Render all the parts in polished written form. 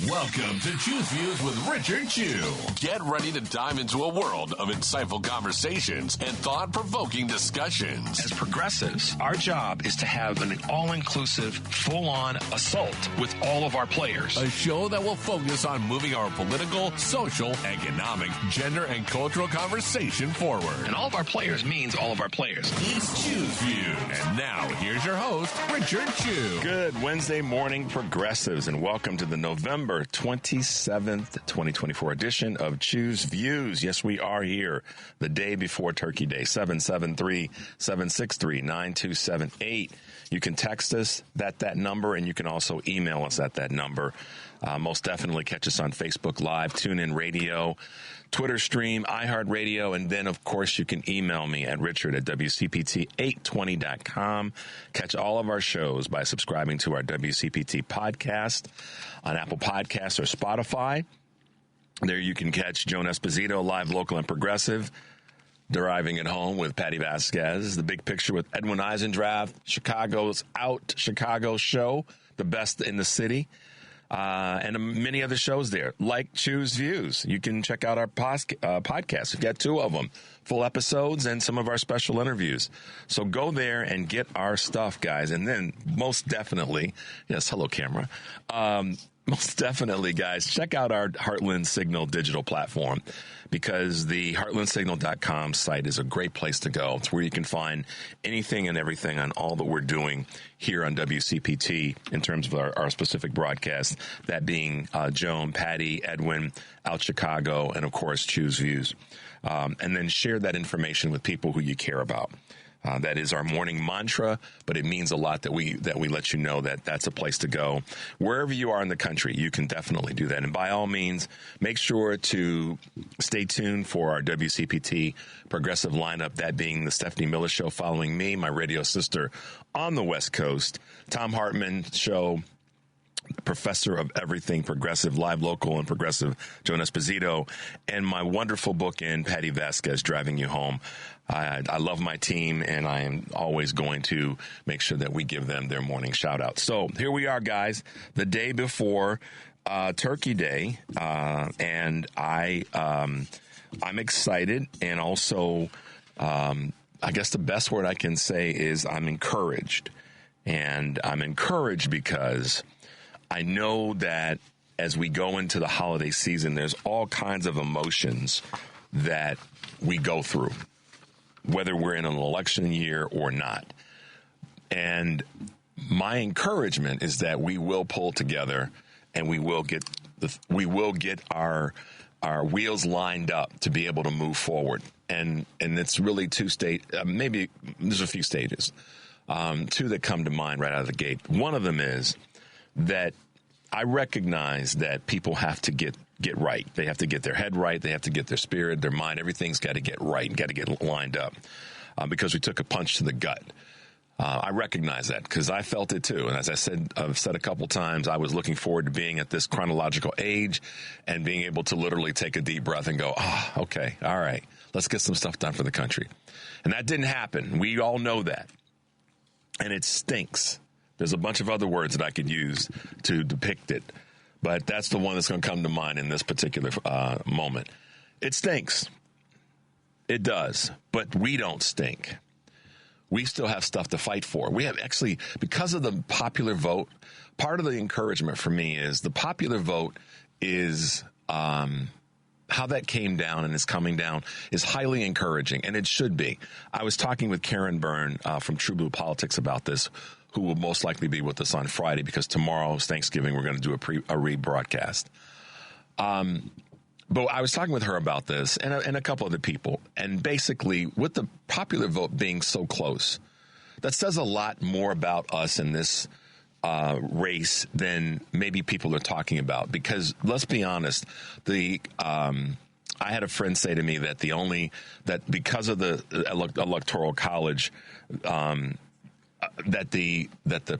Welcome to Choose Views with Richard Chew. Get ready to dive into a world of insightful conversations and thought-provoking discussions. As progressives, our job is to have an all-inclusive, full-on assault with all of our players. A show that will focus on moving our political, social, economic, gender, and cultural conversation forward. And all of our players means all of our players. It's Choose Views. And now, here's your host, Richard Chew. Good Wednesday morning, progressives, and welcome to the November 27th, 2024 edition of Choose Views. Yes, we are here the day before Turkey Day, 773-763-9278. You can text us that number, and you can also email us at that number. Most definitely catch us on Facebook Live, TuneIn Radio, Twitter stream, iHeartRadio, and then, of course, you can email me at richard@WCPT820.com. Catch all of our shows by subscribing to our WCPT podcast on Apple Podcasts or Spotify. There you can catch Joan Esposito, live, local, and progressive, Deriving at Home with Patty Vasquez, The Big Picture with Edwin Eisendrath, Chicago's Out Chicago Show, the best in the city, and many other shows there, like Choose Views. You can check out our podcasts. We've got 2 of them, full episodes and some of our special interviews. So go there and get our stuff, guys. And then most definitely, yes, hello, camera. Most definitely, guys, check out our Heartland Signal digital platform, because the heartlandsignal.com site is a great place to go. It's where you can find anything and everything on all that we're doing here on WCPT in terms of our specific broadcast, that being Joan, Patty, Edwin, Out Chicago, and, of course, Choose Views. And then share that information with people who you care about. That is our morning mantra, but it means a lot that we let you know that that's a place to go. Wherever you are in the country, you can definitely do that. And by all means, make sure to stay tuned for our WCPT progressive lineup, that being the Stephanie Miller Show following me, my radio sister on the West Coast, Tom Hartman Show, Professor of Everything Progressive, live, local, and progressive, Joan Esposito, and my wonderful bookend, Patty Vasquez, Driving You Home. I love my team, and I am always going to make sure that we give them their morning shout out. So here we are, guys, the day before Turkey Day, and I'm excited, and also I guess the best word I can say is I'm encouraged. And I'm encouraged because I know that as we go into the holiday season, there's all kinds of emotions that we go through, whether we're in an election year or not. And my encouragement is that we will pull together, and we will get our wheels lined up to be able to move forward. And it's really maybe there's a few stages, 2 that come to mind right out of the gate. One of them is that I recognize that people have to get right. They have to get their head right. They have to get their spirit, their mind. Everything's got to get right and got to get lined up, because we took a punch to the gut. I recognize that because I felt it too. And as I've said a couple times, I was looking forward to being at this chronological age and being able to literally take a deep breath and go, okay, all right, let's get some stuff done for the country. And that didn't happen. We all know that. And it stinks. There's a bunch of other words that I could use to depict it, but that's the one that's going to come to mind in this particular moment. It stinks. It does, but we don't stink. We still have stuff to fight for. We have actually, because of the popular vote, part of the encouragement for me is the popular vote is how that came down and is coming down is highly encouraging, and it should be. I was talking with Karen Byrne from True Blue Politics about this, who will most likely be with us on Friday, because tomorrow is Thanksgiving. We're going to do a rebroadcast. But I was talking with her about this and a couple other people. And basically, with the popular vote being so close, that says a lot more about us in this race than maybe people are talking about. Because let's be honest, I had a friend say to me that because of the Electoral College, that the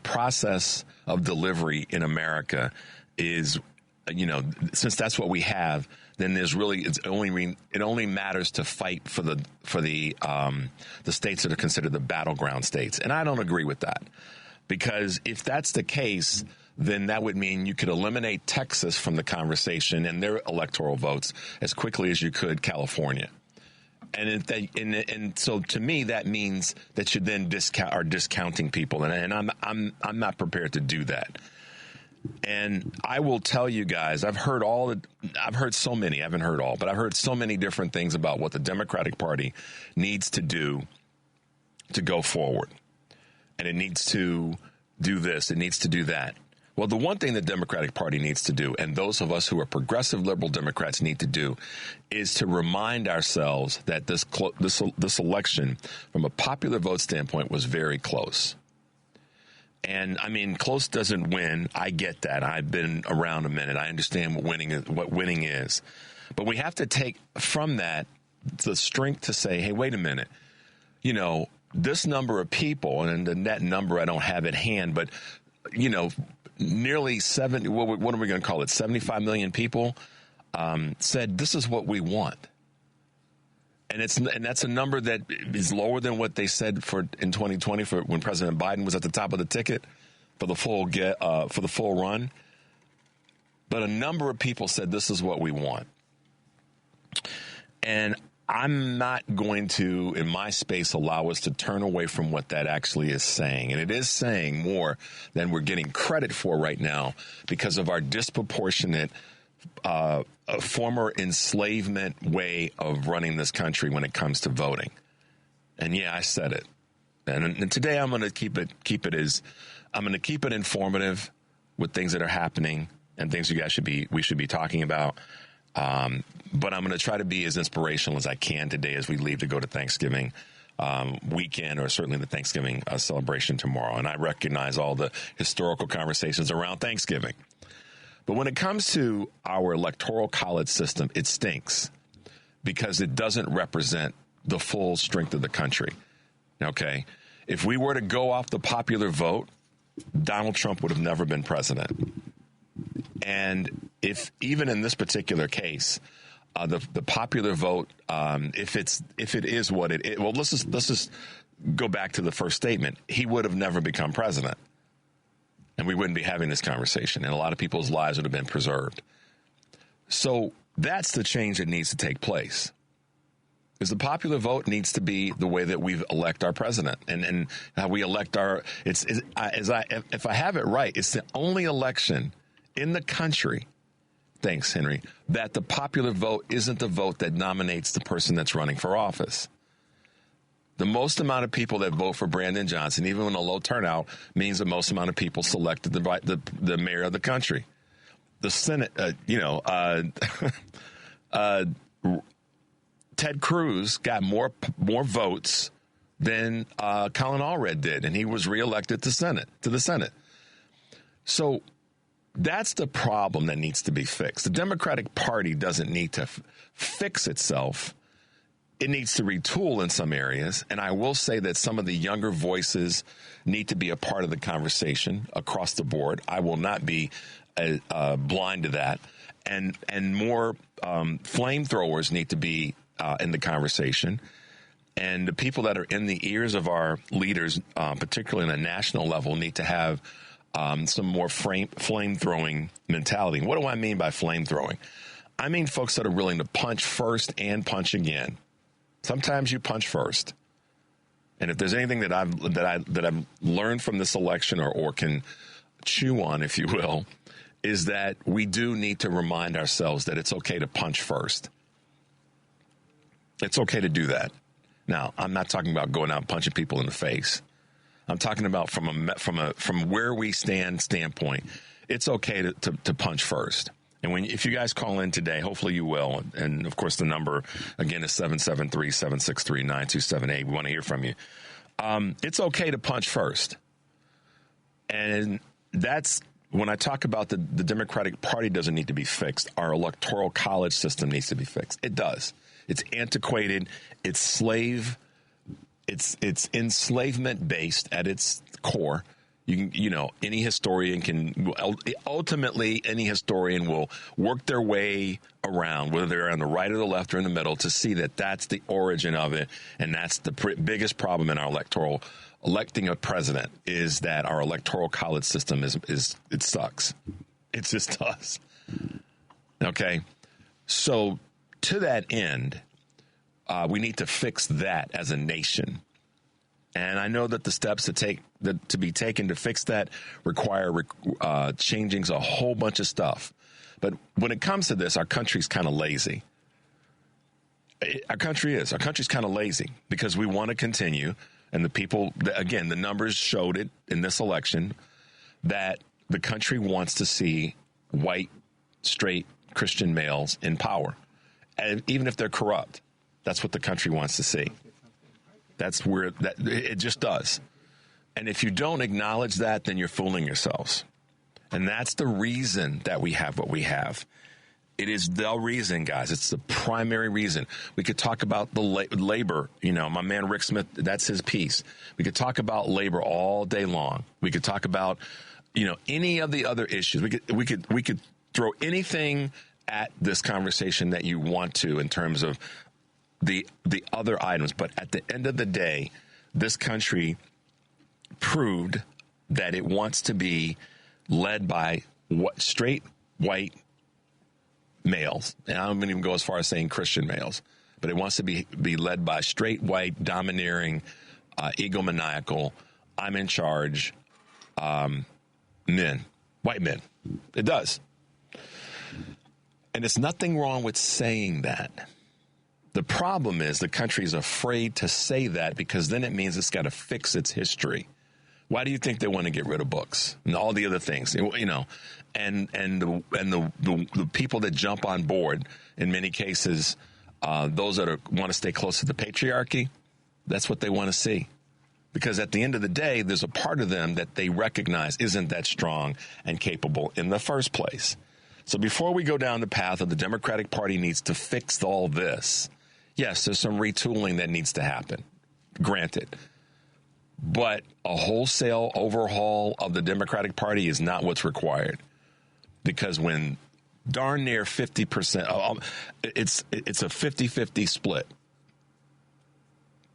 process of delivery in America is, since that's what we have, then there's really it only matters to fight for the states that are considered the battleground states, and I don't agree with that, because if that's the case, then that would mean you could eliminate Texas from the conversation and their electoral votes as quickly as you could California. And so to me, that means that you then are discounting people. And I'm not prepared to do that. And I will tell you guys, I've heard so many, I haven't heard all, but I've heard so many different things about what the Democratic Party needs to do to go forward. And it needs to do this, it needs to do that. Well, the one thing the Democratic Party needs to do, and those of us who are progressive liberal Democrats need to do, is to remind ourselves that this election, from a popular vote standpoint, was very close. And I mean, close doesn't win. I get that. I've been around a minute. I understand what winning is. But we have to take from that the strength to say, hey, wait a minute. You know, this number of people, and the net number I don't have at hand, but, you know, nearly 70, what are we going to call it? 75 million people said this is what we want. And that's a number that is lower than what they said in 2020 for when President Biden was at the top of the ticket for the full run. But a number of people said this is what we want. And I'm not going to, in my space, allow us to turn away from what that actually is saying. And it is saying more than we're getting credit for right now because of our disproportionate former enslavement way of running this country when it comes to voting. And yeah, I said it. And today I'm going to keep it informative with things that are happening and things we should be talking about. But I'm going to try to be as inspirational as I can today as we leave to go to Thanksgiving weekend, or certainly the Thanksgiving celebration tomorrow. And I recognize all the historical conversations around Thanksgiving. But when it comes to our electoral college system, it stinks because it doesn't represent the full strength of the country. Okay? If we were to go off the popular vote, Donald Trump would have never been president. And if even in this particular case, the popular vote, if it is what it is, well, let's just go back to the first statement. He would have never become president, and we wouldn't be having this conversation, and a lot of people's lives would have been preserved. So that's the change that needs to take place. Is the popular vote needs to be the way that we elect our president, and how we elect our. If I have it right, it's the only election in the country. Thanks, Henry. That the popular vote isn't the vote that nominates the person that's running for office. The most amount of people that vote for Brandon Johnson, even when a low turnout, means the most amount of people selected the mayor of the country. The Senate, Ted Cruz got more votes than Colin Allred did, and he was reelected to the Senate. So that's the problem that needs to be fixed. The Democratic Party doesn't need to fix itself. It needs to retool in some areas. And I will say that some of the younger voices need to be a part of the conversation across the board. I will not be blind to that. And more flamethrowers need to be in the conversation. And the people that are in the ears of our leaders, particularly on a national level, need to have some more flame-throwing mentality. What do I mean by flame-throwing? I mean folks that are willing to punch first and punch again. Sometimes you punch first. And if there's anything that I've learned from this election or can chew on, if you will, is that we do need to remind ourselves that it's okay to punch first. It's okay to do that. Now, I'm not talking about going out and punching people in the face. I'm talking about from where we standpoint, it's okay to punch first. And if you guys call in today, hopefully you will. And of course, the number again is 773-763-9278. We want to hear from you. It's okay to punch first. And that's when I talk about the Democratic Party doesn't need to be fixed. Our electoral college system needs to be fixed. It does. It's antiquated. It's enslavement based at its core. Any historian can, ultimately, any historian will work their way around, whether they're on the right or the left or in the middle, to see that that's the origin of it. And that's the biggest problem in our electing a president, is that our electoral college system it sucks. It just does. Okay. So to that end, we need to fix that as a nation. And I know that the steps to be taken to fix that require changing a whole bunch of stuff. But when it comes to this, our country's kind of lazy. Our country's kind of lazy because we want to continue. And the numbers showed it in this election, that the country wants to see white, straight Christian males in power. And even if they're corrupt, that's what the country wants to see. That's where it just does. And if you don't acknowledge that, then you're fooling yourselves. And that's the reason that we have what we have. It is the reason, guys. It's the primary reason. We could talk about the labor. My man Rick Smith, that's his piece. We could talk about labor all day long. We could talk about, any of the other issues. We could throw anything at this conversation that you want to in terms of the other items. But at the end of the day, this country proved that it wants to be led by straight white males. And I don't even go as far as saying Christian males, but it wants to be led by straight white, domineering, egomaniacal, I'm in charge men, white men. It does. And there's nothing wrong with saying that. The problem is the country's afraid to say that, because then it means it's got to fix its history. Why do you think they want to get rid of books and all the other things? And the people that jump on board, in many cases, those that want to stay close to the patriarchy, that's what they want to see. Because at the end of the day, there's a part of them that they recognize isn't that strong and capable in the first place. So before we go down the path of the Democratic Party needs to fix all this, yes, there's some retooling that needs to happen, granted. But a wholesale overhaul of the Democratic Party is not what's required. Because when darn near 50%, it's a 50-50 split.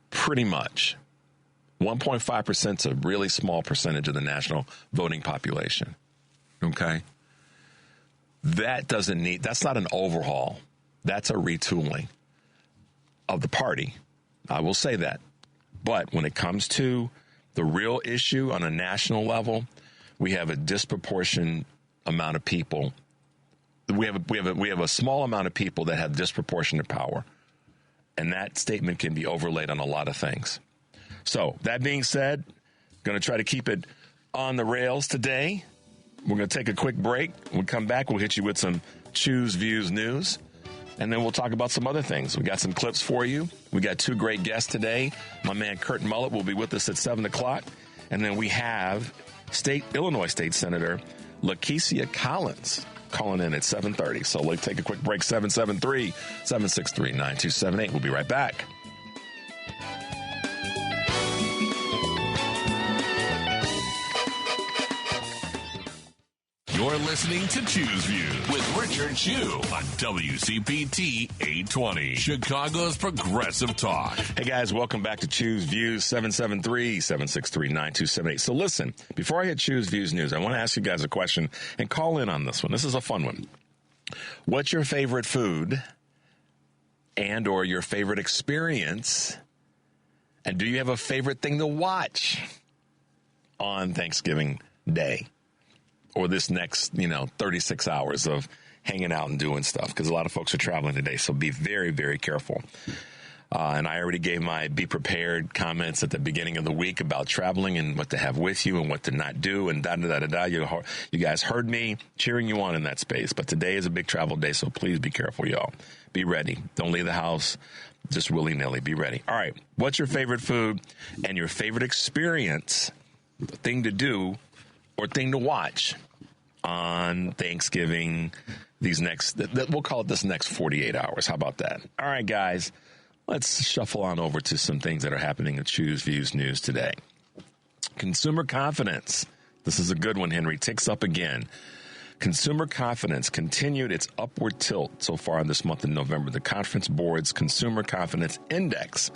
Pretty much. 1.5% is a really small percentage of the national voting population. Okay? That's not an overhaul. That's a retooling of the party. I will say that. But when it comes to the real issue on a national level, we have a disproportionate amount of people. We have a small amount of people that have disproportionate power. And that statement can be overlaid on a lot of things. So that being said, going to try to keep it on the rails today. We're going to take a quick break. When we come back, we'll hit you with some Choose Views news. And then we'll talk about some other things. We got some clips for you. We got two great guests today. My man Kurt Mullet will be with us at 7 o'clock. And then we have Illinois State Senator Lakesia Collins calling in at 7:30. So let's take a quick break. 773-763-9278. We'll be right back. You're listening to Choose Views with Richard Chu on WCPT 820, Chicago's Progressive Talk. Hey guys, welcome back to Choose Views, 773-763-9278. So listen, before I hit Choose Views news, I want to ask you guys a question and call in on this one. This is a fun one. What's your favorite food and or your favorite experience? And do you have a favorite thing to watch on Thanksgiving Day? Or this next, 36 hours of hanging out and doing stuff, because a lot of folks are traveling today. So be very, very careful. And I already gave my be prepared comments at the beginning of the week about traveling and what to have with you and what to not do and da-da-da-da-da. You guys heard me cheering you on in that space. But today is a big travel day, so please be careful, y'all. Be ready. Don't leave the house just willy-nilly. Be ready. All right. What's your favorite food and your favorite experience, thing to do, or thing to watch on Thanksgiving, we'll call it this next 48 hours. How about that? All right, guys, let's shuffle on over to some things that are happening in Choose Views news today. Consumer confidence This is a good one, Henry. Ticks up again. Consumer confidence continued its upward tilt so far in this month of November. The Conference Board's Consumer Confidence Index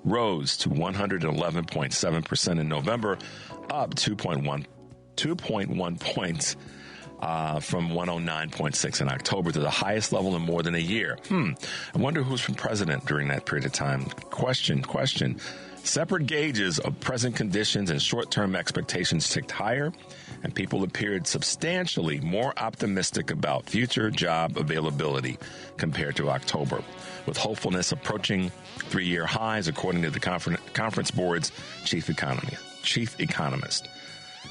rose to 111.7% in November, up 2.1 points from 109.6 in October, to the highest level in more than a year. I wonder who's been president during that period of time. Question. Separate gauges of present conditions and short-term expectations ticked higher, and people appeared substantially more optimistic about future job availability compared to October, with hopefulness approaching 3-year highs, according to the Conference Board's chief economist.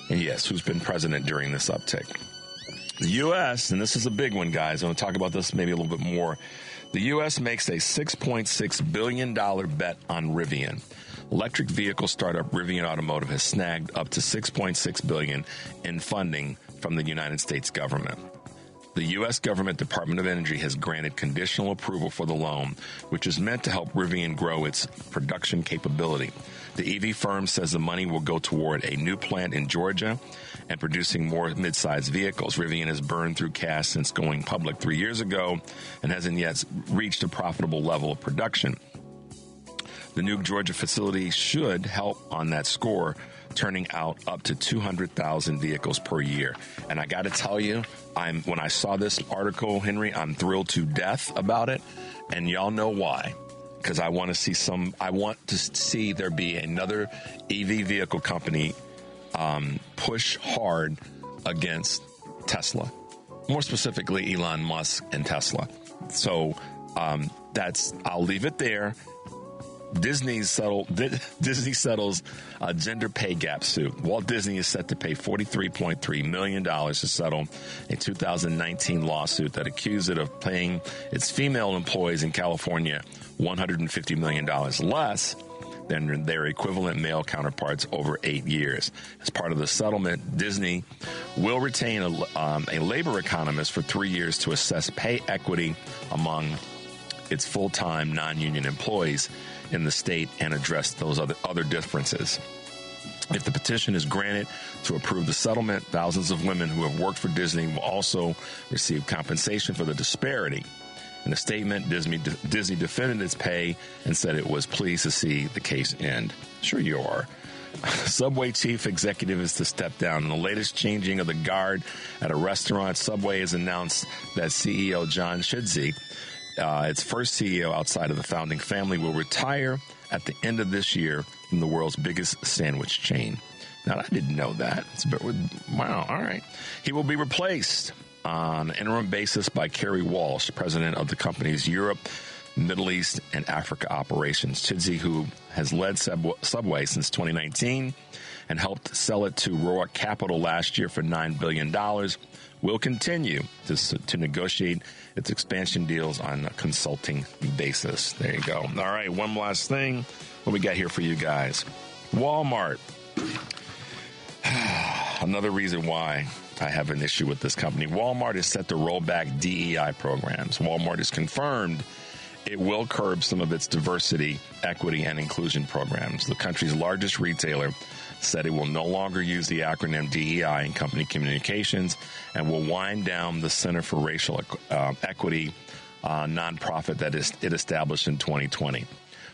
And yes, who's been president during this uptick? The U.S., and this is a big one, guys. I'm going to talk about this maybe a little bit more. The U.S. makes a $6.6 billion bet on Rivian. Electric vehicle startup Rivian Automotive has snagged up to $6.6 billion in funding from the United States government. The U.S. government Department of Energy has granted conditional approval for the loan, which is meant to help Rivian grow its production capability. The EV firm says the money will go toward a new plant in Georgia and producing more mid-sized vehicles. Rivian has burned through cash since going public 3 years ago and hasn't yet reached a profitable level of production. The new Georgia facility should help on that score, turning out up to 200,000 vehicles per year. And I got to tell you, when I saw this article, Henry, I'm thrilled to death about it, and y'all know why. Because I want to see there be another EV vehicle company push hard against Tesla, more specifically Elon Musk and Tesla. So I'll leave it there. Disney settles a gender pay gap suit. Walt Disney is set to pay $43.3 million to settle a 2019 lawsuit that accused it of paying its female employees in California $150 million less than their equivalent male counterparts over 8 years. As part of the settlement, Disney will retain a labor economist for 3 years to assess pay equity among its full-time non-union employees in the state and address those other differences. If the petition is granted to approve the settlement, thousands of women who have worked for Disney will also receive compensation for the disparity. In a statement, Disney defended its pay and said it was pleased to see the case end. Sure you are. Subway chief executive is to step down. In the latest changing of the guard at a restaurant, Subway has announced that CEO John Chidsey, its first CEO outside of the founding family, will retire at the end of this year from the world's biggest sandwich chain. Now, I didn't know that. Wow, all right. He will be replaced on an interim basis by Kerry Walsh, president of the company's Europe, Middle East, and Africa operations. Chidsey, who has led Subway since 2019 and helped sell it to Roark Capital last year for $9 billion, will continue to negotiate its expansion deals on a consulting basis. There you go. All right, one last thing. What we got here for you guys? Walmart. Another reason why I have an issue with this company. Walmart is set to roll back DEI programs. Walmart has confirmed it will curb some of its diversity, equity, and inclusion programs. The country's largest retailer said it will no longer use the acronym DEI in company communications and will wind down the Center for Racial Equity nonprofit that it established in 2020.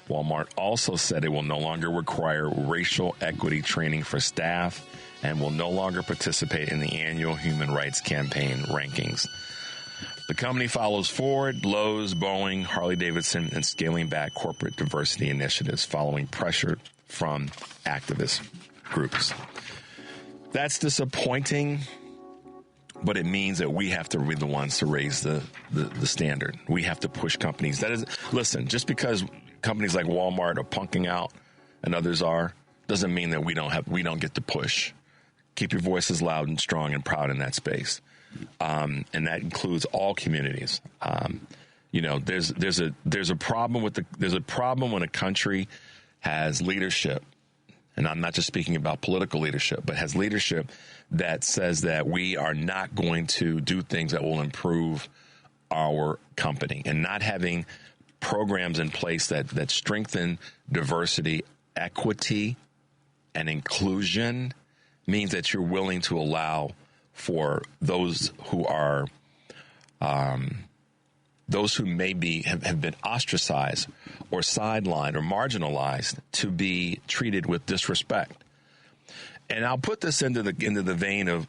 Walmart also said it will no longer require racial equity training for staff and will no longer participate in the annual Human Rights Campaign rankings. The company follows Ford, Lowe's, Boeing, Harley-Davidson, in scaling back corporate diversity initiatives following pressure from activist groups. That's disappointing, but it means that we have to be the ones to raise the standard. We have to push companies. Listen, just because companies like Walmart are punking out and others are, doesn't mean that we don't get to push. Keep your voices loud and strong and proud in that space. And that includes all communities. There's a problem when a country has leadership, and I'm not just speaking about political leadership, but has leadership that says that we are not going to do things that will improve our company, and not having programs in place that strengthen diversity, equity, and inclusion means that you're willing to allow for those who are, those who maybe have been ostracized or sidelined or marginalized to be treated with disrespect. And I'll put this into the vein of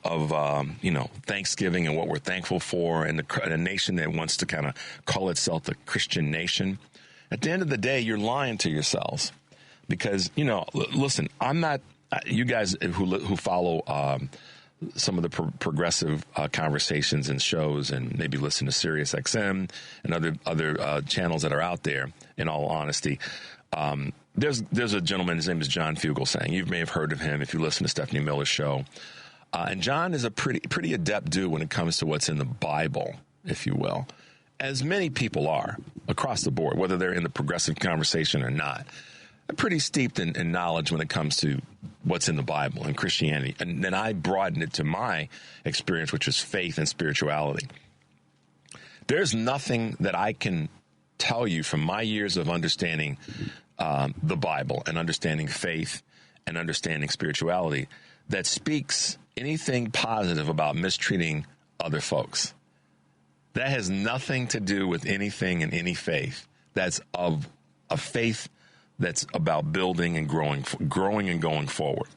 Thanksgiving and what we're thankful for, and a nation that wants to kind of call itself a Christian nation. At the end of the day, you're lying to yourselves, because listen, I'm not. You guys who follow some of the progressive conversations and shows, and maybe listen to Sirius XM and other channels that are out there. In all honesty. There's a gentleman, his name is John Fugelsang. You may have heard of him if you listen to Stephanie Miller's show. And John is a pretty adept dude when it comes to what's in the Bible, if you will, as many people are across the board, whether they're in the progressive conversation or not. I'm pretty steeped in knowledge when it comes to what's in the Bible and Christianity. And then I broaden it to my experience, which is faith and spirituality. There's nothing that I can tell you from my years of understanding the Bible and understanding faith and understanding spirituality that speaks anything positive about mistreating other folks. That has nothing to do with anything in any faith that's of a faith that's about building and growing and going forward.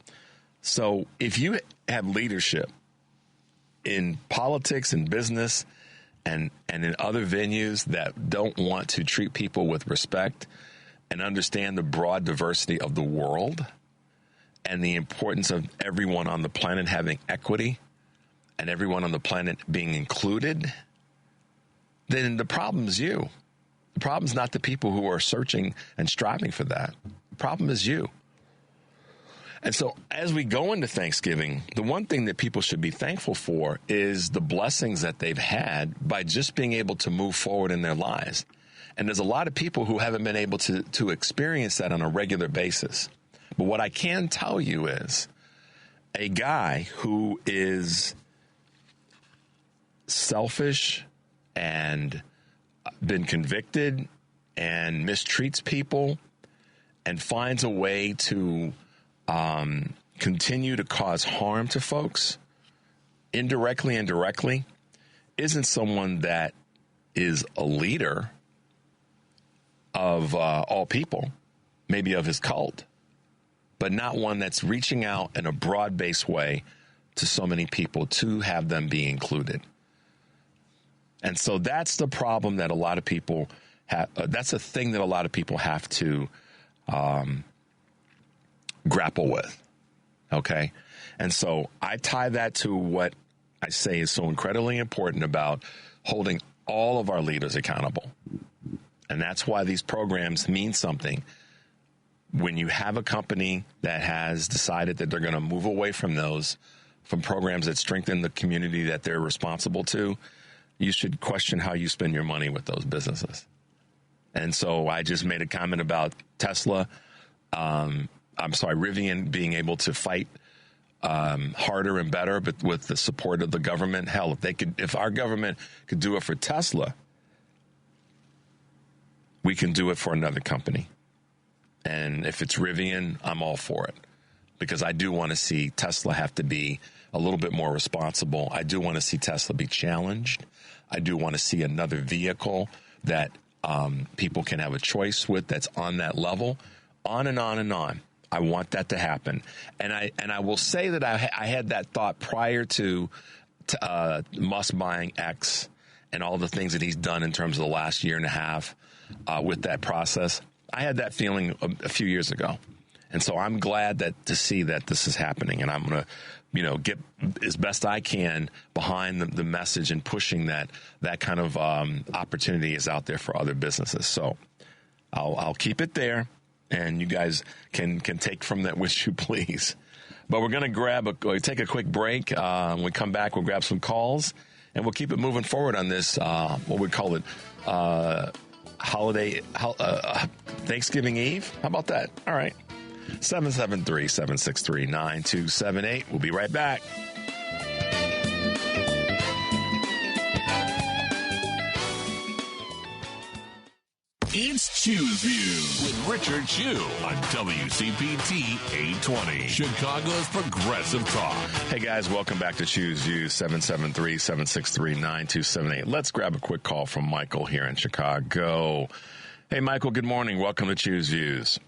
So if you have leadership in politics and business and in other venues that don't want to treat people with respect and understand the broad diversity of the world and the importance of everyone on the planet having equity and everyone on the planet being included, then the problem is you. The problem is not the people who are searching and striving for that. The problem is you. And so as we go into Thanksgiving, the one thing that people should be thankful for is the blessings that they've had by just being able to move forward in their lives. And there's a lot of people who haven't been able to experience that on a regular basis. But what I can tell you is a guy who is selfish and been convicted and mistreats people and finds a way to continue to cause harm to folks, indirectly and directly, isn't someone that is a leader of all people, maybe of his cult, but not one that's reaching out in a broad-based way to so many people to have them be included. And so that's the problem that a lot of people have. That's a thing that a lot of people have to grapple with. Okay. And so I tie that to what I say is so incredibly important about holding all of our leaders accountable. And that's why these programs mean something. When you have a company that has decided that they're going to move away from programs that strengthen the community that they're responsible to, you should question how you spend your money with those businesses. And so I just made a comment about Tesla. Rivian being able to fight harder and better, but with the support of the government. Hell, if our government could do it for Tesla, we can do it for another company. And if it's Rivian, I'm all for it, because I do want to see Tesla have to be a little bit more responsible. I do want to see Tesla be challenged. I do want to see another vehicle that people can have a choice with that's on that level, on and on and on. I want that to happen. And I will say that I had that thought prior to Musk buying X and all the things that he's done in terms of the last year and a half with that process. I had that feeling a few years ago. And so I'm glad to see that this is happening. And I'm going to, get as best I can behind the message and pushing that kind of opportunity is out there for other businesses. So I'll keep it there, and you guys can take from that which you please. But we're going to take a quick break. When we come back, we'll grab some calls, and we'll keep it moving forward on this, what we call it, Thanksgiving Eve. How about that? All right. 773-763-9278. We'll be right back. It's Choose Views with Richard Chew on WCPT 820, Chicago's Progressive Talk. Hey guys, welcome back to Choose Views, 773-763-9278. Let's grab a quick call from Michael here in Chicago. Hey Michael, good morning. Welcome to Choose Views.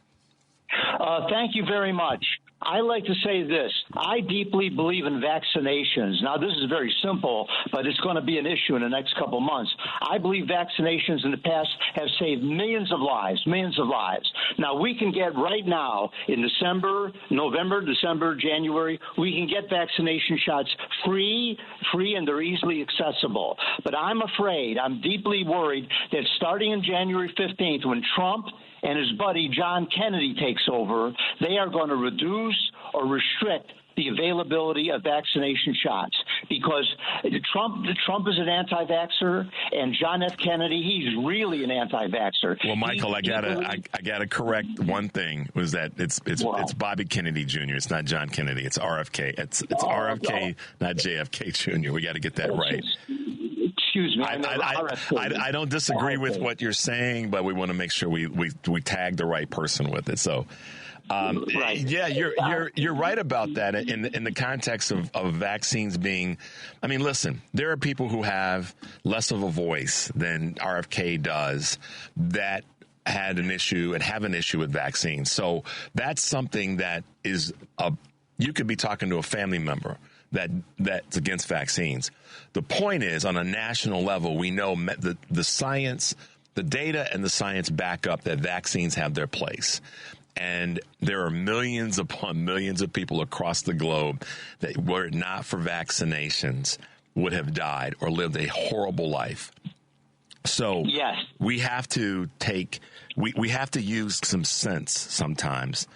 Thank you very much. I like to say this. I deeply believe in vaccinations. Now, this is very simple, but it's going to be an issue in the next couple of months. I believe vaccinations in the past have saved millions of lives. Now, we can get right now in November, December, January, we can get vaccination shots free, and they're easily accessible. But I'm deeply worried that starting in January 15th, when Trump and his buddy John Kennedy takes over, they are going to reduce or restrict the availability of vaccination shots, because Trump is an anti-vaxxer, and John F. Kennedy, he's really an anti-vaxxer. Well, Michael, I gotta correct one thing, was that it's Bobby Kennedy Jr. It's not John Kennedy. It's RFK. It's RFK, not JFK Jr. We got to get that right. Excuse me. I don't disagree with what you're saying, but we want to make sure we tag the right person with it. So, right. Yeah, you're right about that in the context of vaccines being. I mean, listen, there are people who have less of a voice than RFK does that had an issue and have an issue with vaccines. So that's something that is you could be talking to a family member that's against vaccines. The point is, on a national level, we know the science, the data and the science back up that vaccines have their place. And there are millions upon millions of people across the globe that, were it not for vaccinations, would have died or lived a horrible life. So yes, we have to we have to use some sense sometimes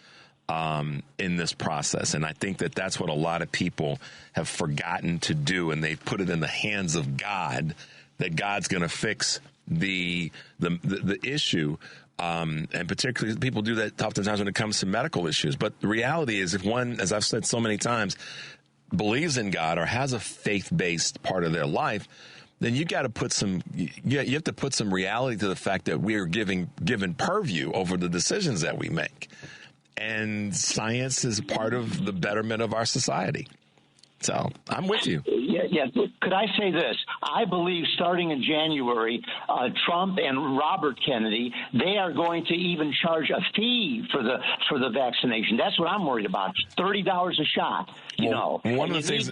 in this process. And I think that that's what a lot of people have forgotten to do, and they've put it in the hands of God, that God's going to fix the issue. And particularly people do that oftentimes when it comes to medical issues. But the reality is, if one, as I've said so many times, believes in God or has a faith-based part of their life, then you got to put you have to put some reality to the fact that we are given purview over the decisions that we make. And science is part of the betterment of our society. So I'm with you. Yeah. Could I say this? I believe starting in January, Trump and Robert Kennedy, they are going to even charge a fee for the vaccination. That's what I'm worried about. $30 a shot. One of the things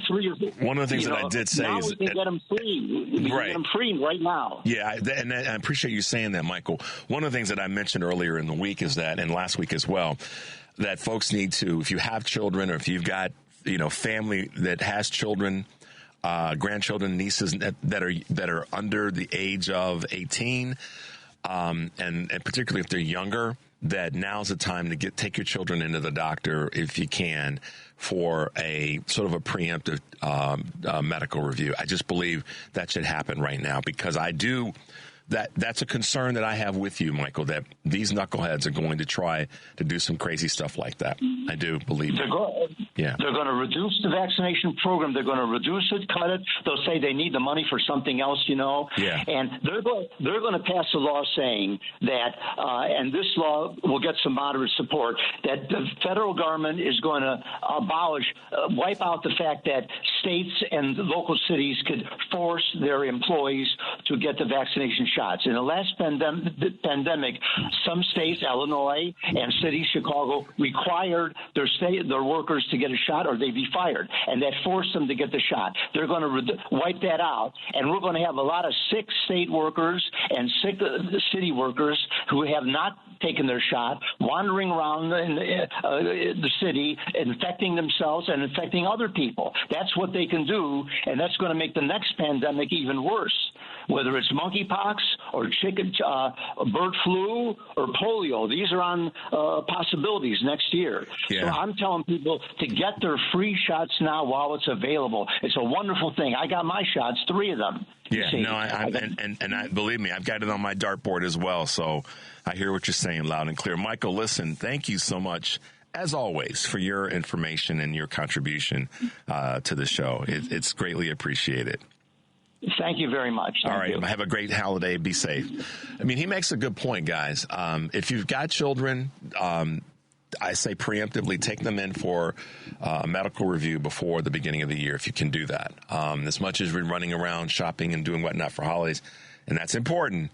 that I did say is we can get them free. We can get them free right now. Yeah, and I appreciate you saying that, Michael. One of the things that I mentioned earlier in the week is that, and last week as well, that folks need to, if you have children or if you've got family that has children, grandchildren, nieces that are under the age of 18, and particularly if they're younger, that now's the time to take your children into the doctor if you can for a sort of a preemptive medical review. I just believe that should happen right now, because that's a concern that I have with you, Michael, that these knuckleheads are going to try to do some crazy stuff like that. I do believe They're going to reduce the vaccination program. They're going to reduce it, cut it. They'll say they need the money for something else, Yeah. And they're going to pass a law saying that, and this law will get some moderate support, that the federal government is going to wipe out the fact that states and local cities could force their employees to get the vaccination shot. In the last pandemic, some states, Illinois and cities, Chicago, required their workers to get a shot or they'd be fired, and that forced them to get the shot. They're going to wipe that out, and we're going to have a lot of sick state workers and sick city workers who have not taken their shot, wandering around the city, infecting themselves and infecting other people. That's what they can do, and that's going to make the next pandemic even worse, whether it's monkeypox or bird flu or polio. These are on possibilities next year. Yeah. So I'm telling people to get their free shots now while it's available. It's a wonderful thing. I got my shots, 3 of them. Yeah, no, I believe me, I've got it on my dartboard as well, so I hear what you're saying loud and clear. Michael, listen, thank you so much, as always, for your information and your contribution to the show. It's greatly appreciated. Thank you very much. All right. Have a great holiday. Be safe. I mean, he makes a good point, guys. If you've got children, I say preemptively take them in for a medical review before the beginning of the year, if you can do that. As much as we're running around shopping and doing whatnot for holidays, and that's important,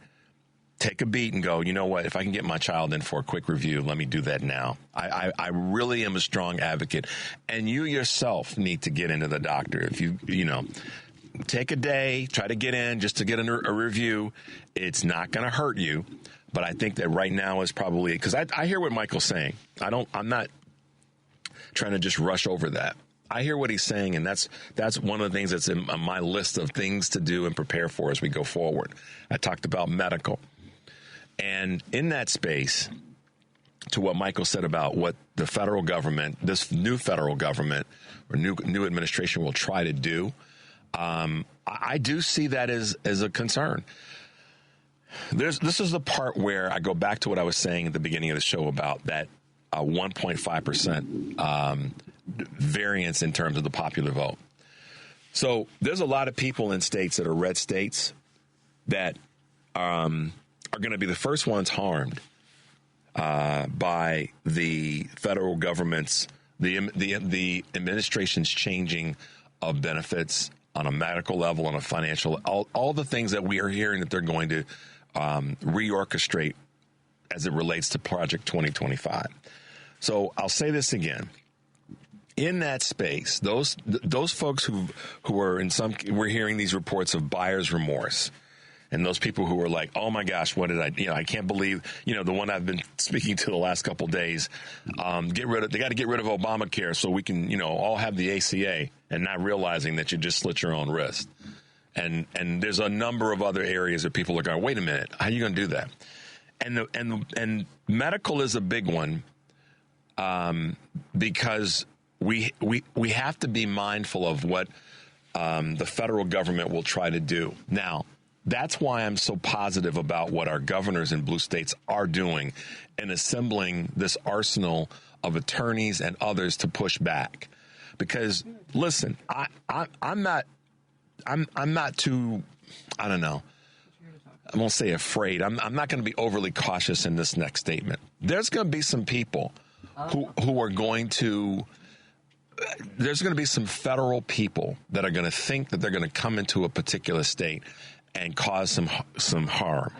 take a beat and go, you know what, if I can get my child in for a quick review, let me do that now. I really am a strong advocate. And you yourself need to get into the doctor. If you take a day, try to get in just to get a review. It's not going to hurt you. But I think that right now is probably, because I hear what Michael's saying. I'm not trying to just rush over that. I hear what he's saying, and that's one of the things that's in my list of things to do and prepare for as we go forward. I talked about medical. And in that space, to what Michael said about what the federal government, this new federal government or new administration will try to do, I do see that as a concern. This is the part where I go back to what I was saying at the beginning of the show about that 1.5% variance in terms of the popular vote. So there's a lot of people in states that are red states that are going to be the first ones harmed by the federal government's, the administration's changing of benefits on a medical level, on a financial, all the things that we are hearing that they're going to reorchestrate as it relates to Project 2025. So I'll say this again. In that space, those folks who are we're hearing these reports of buyer's remorse. And those people who are like, oh my gosh, what did I can't believe, the one I've been speaking to the last couple of days, they got to get rid of Obamacare so we can, all have the ACA, and not realizing that you just slit your own wrist. And there's a number of other areas that people are going, wait a minute, how are you going to do that? And medical is a big one, because we have to be mindful of what the federal government will try to do. Now, that's why I'm so positive about what our governors in blue states are doing and assembling this arsenal of attorneys and others to push back. Because listen, I'm not too, I don't know, I won't say afraid. I'm not going to be overly cautious in this next statement. There's going to be some people who are going to, there's going to be some federal people that are going to think that they're going to come into a particular state and cause some harm,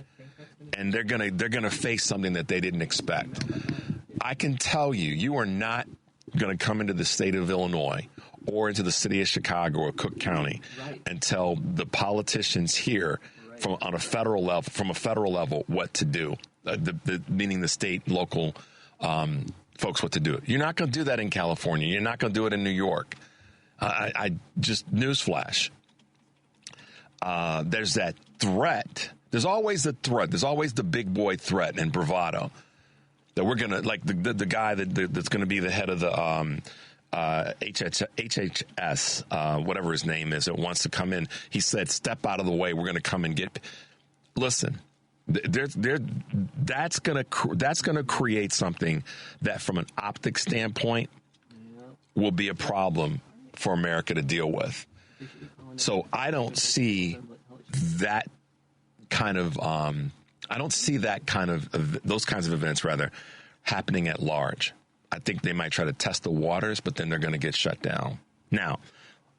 and they're gonna face something that they didn't expect. I can tell you are not going to come into the state of Illinois or into the city of Chicago or Cook County and tell the politicians here from a federal level what to do. Meaning the state, local folks what to do. You're not going to do that in California. You're not going to do it in New York. I just newsflash. There's that threat. There's always the threat. There's always the big boy threat and bravado that we're going to, like the guy that's going to be the head of the HHS, whatever his name is, that wants to come in. He said, step out of the way. We're going to come and get. Listen, that's going to create something that from an optic standpoint will be a problem for America to deal with. So I don't see that kind of those kinds of events rather happening at large. I think they might try to test the waters, but then they're going to get shut down. Now,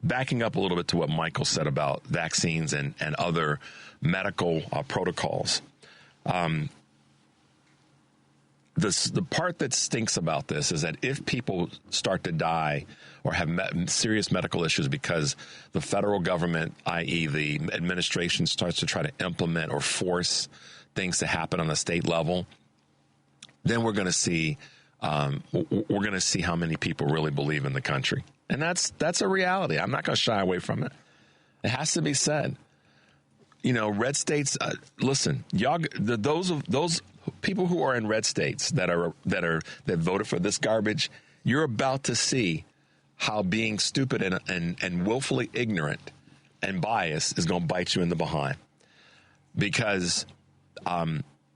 backing up a little bit to what Michael said about vaccines and other medical protocols. The part that stinks about this is that if people start to die or have serious medical issues because the federal government, i.e. the administration, starts to try to implement or force things to happen on a state level, then we're going to see how many people really believe in the country. And that's a reality. I'm not going to shy away from it. It has to be said. Red states, listen, y'all, those people who are in red states that voted for this garbage, you're about to see how being stupid and willfully ignorant and biased is going to bite you in the behind. Because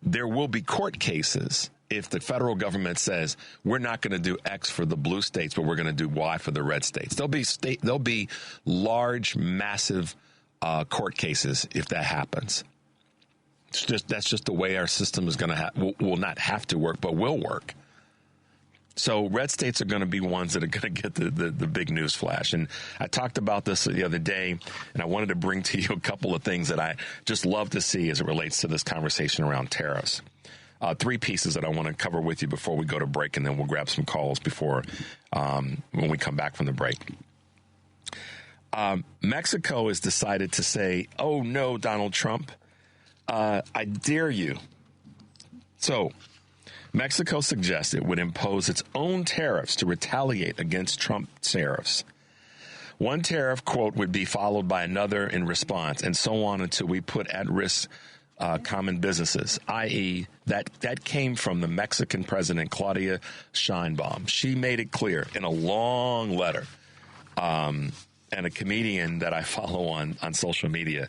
there will be court cases if the federal government says we're not going to do X for the blue states, but we're going to do Y for the red states. There'll be large, massive court cases if that happens. That's just the way our system is going to will not have to work, but will work. So red states are going to be ones that are going to get the big news flash. And I talked about this the other day, and I wanted to bring to you a couple of things that I just love to see as it relates to this conversation around tariffs. 3 pieces that I want to cover with you before we go to break, and then we'll grab some calls before when we come back from the break. Mexico has decided to say, oh, no, Donald Trump, I dare you. So Mexico suggests it would impose its own tariffs to retaliate against Trump tariffs. One tariff, quote, would be followed by another in response, and so on until we put at risk common businesses, i.e., that came from the Mexican president, Claudia Sheinbaum. She made it clear in a long letter, and a comedian that I follow on social media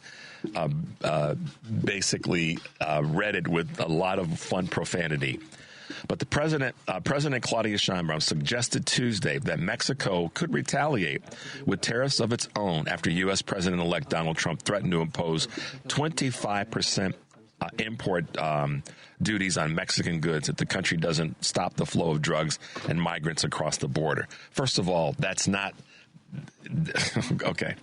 basically read it with a lot of fun profanity. But the President Claudia Sheinbaum suggested Tuesday that Mexico could retaliate with tariffs of its own after U.S. President-elect Donald Trump threatened to impose 25% import duties on Mexican goods if the country doesn't stop the flow of drugs and migrants across the border. First of all, that's not okay.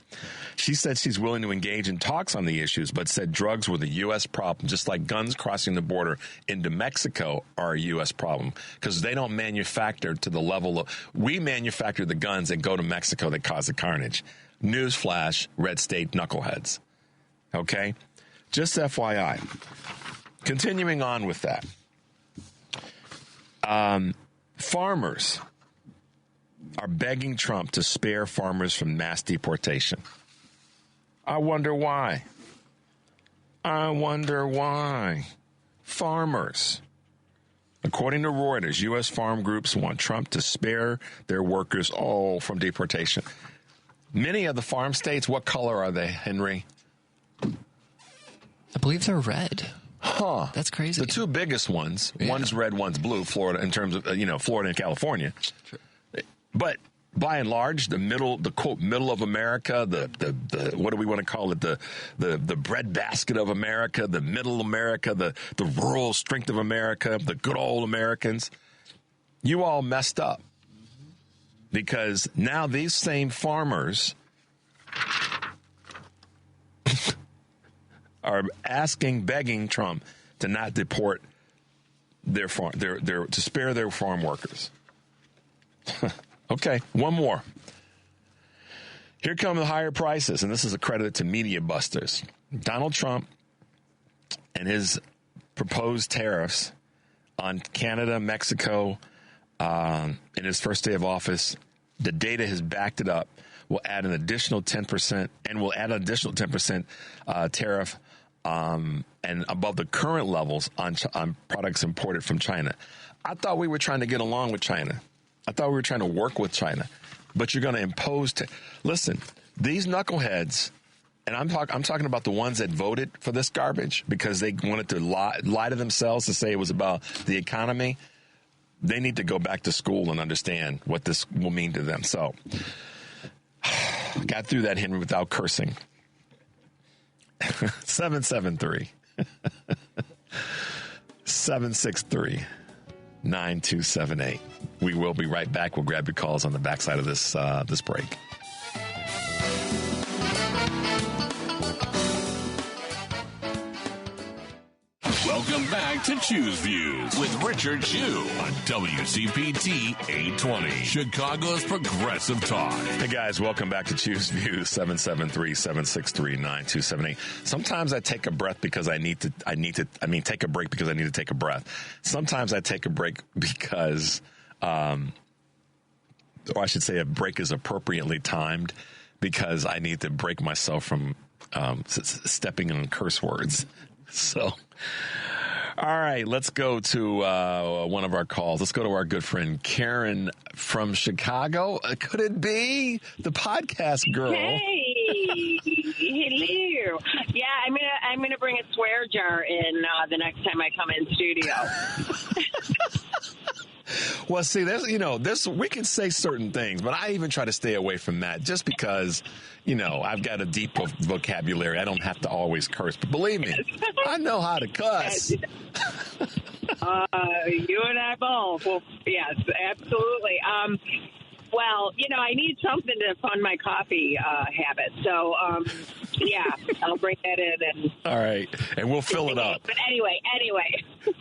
She said she's willing to engage in talks on the issues, but said drugs were the U.S. problem, just like guns crossing the border into Mexico are a U.S. problem because they don't manufacture to the level of we manufacture the guns that go to Mexico that cause the carnage. Newsflash, red state knuckleheads. Okay? Just FYI. Continuing on with that. Farmers are begging Trump to spare farmers from mass deportation. I wonder why. Farmers. According to Reuters, U.S. farm groups want Trump to spare their workers all from deportation. Many of the farm states, what color are they, Henry? I believe they're red. Huh. That's crazy. The 2 biggest ones, one's red, one's blue, Florida, in terms of, Florida and California. True. But by and large, the quote middle of America, the what do we want to call it, the breadbasket of America, the middle America, the rural strength of America, the good old Americans, you all messed up because now these same farmers are begging Trump to not deport to spare their farm workers. Okay, one more. Here come the higher prices, and this is a credit to media busters. Donald Trump and his proposed tariffs on Canada, Mexico, in his first day of office, the data has backed it up, will add an additional 10% and will add an additional 10% tariff and above the current levels on products imported from China. I thought we were trying to get along with China. I thought we were trying to work with China, but you're going to impose. Listen, these knuckleheads, and I'm talking about the ones that voted for this garbage because they wanted to lie to themselves to say it was about the economy. They need to go back to school and understand what this will mean to them. So, got through that, Henry, without cursing. 773 763 9278. We will be right back. We'll grab your calls on the backside of this break. Welcome back to Choose Views with Richard Chu on WCPT 820, Chicago's Progressive Talk. Hey guys, welcome back to Choose Views, 773-763-9278. Sometimes I take a breath because I need to take a break because I need to take a breath. Sometimes I take a break because, or I should say a break is appropriately timed because I need to break myself from stepping on curse words. So, all right, let's go to one of our calls. Let's go to our good friend Karen from Chicago. Could it be the podcast girl? Hey, hello. Yeah, I'm gonna bring a swear jar in the next time I come in studio. Well, see, this we can say certain things, but I even try to stay away from that just because, I've got a deep vocabulary. I don't have to always curse. But believe me, I know how to cuss. You and I both. Well, yes, absolutely. Well, I need something to fund my coffee habit. So, yeah, I'll bring that in. And all right, and we'll fill it up. But anyway,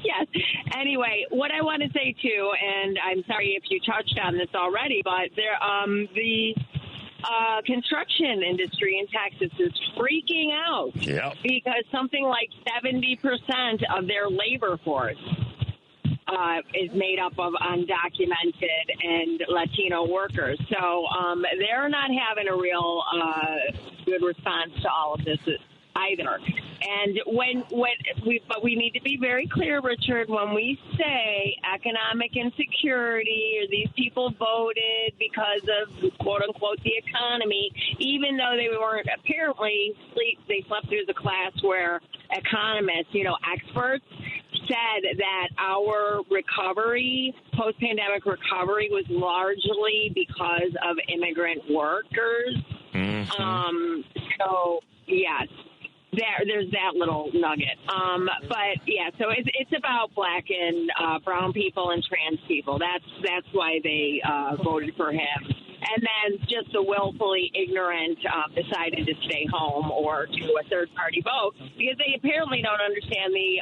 yes. Anyway, what I want to say, too, and I'm sorry if you touched on this already, but the construction industry in Texas is freaking out because something like 70% of their labor force is made up of undocumented and Latino workers. So they're not having a real good response to all of this either. And but we need to be very clear, Richard, when we say economic insecurity or these people voted because of, quote unquote, the economy, even though they weren't apparently, they slept through the class where economists, experts, said that our recovery, post-pandemic recovery, was largely because of immigrant workers. Mm-hmm. So, yes, there's that little nugget. But, yeah, so it's about black and brown people and trans people. That's why they voted for him. And then just the willfully ignorant decided to stay home or do a third-party vote because they apparently don't understand the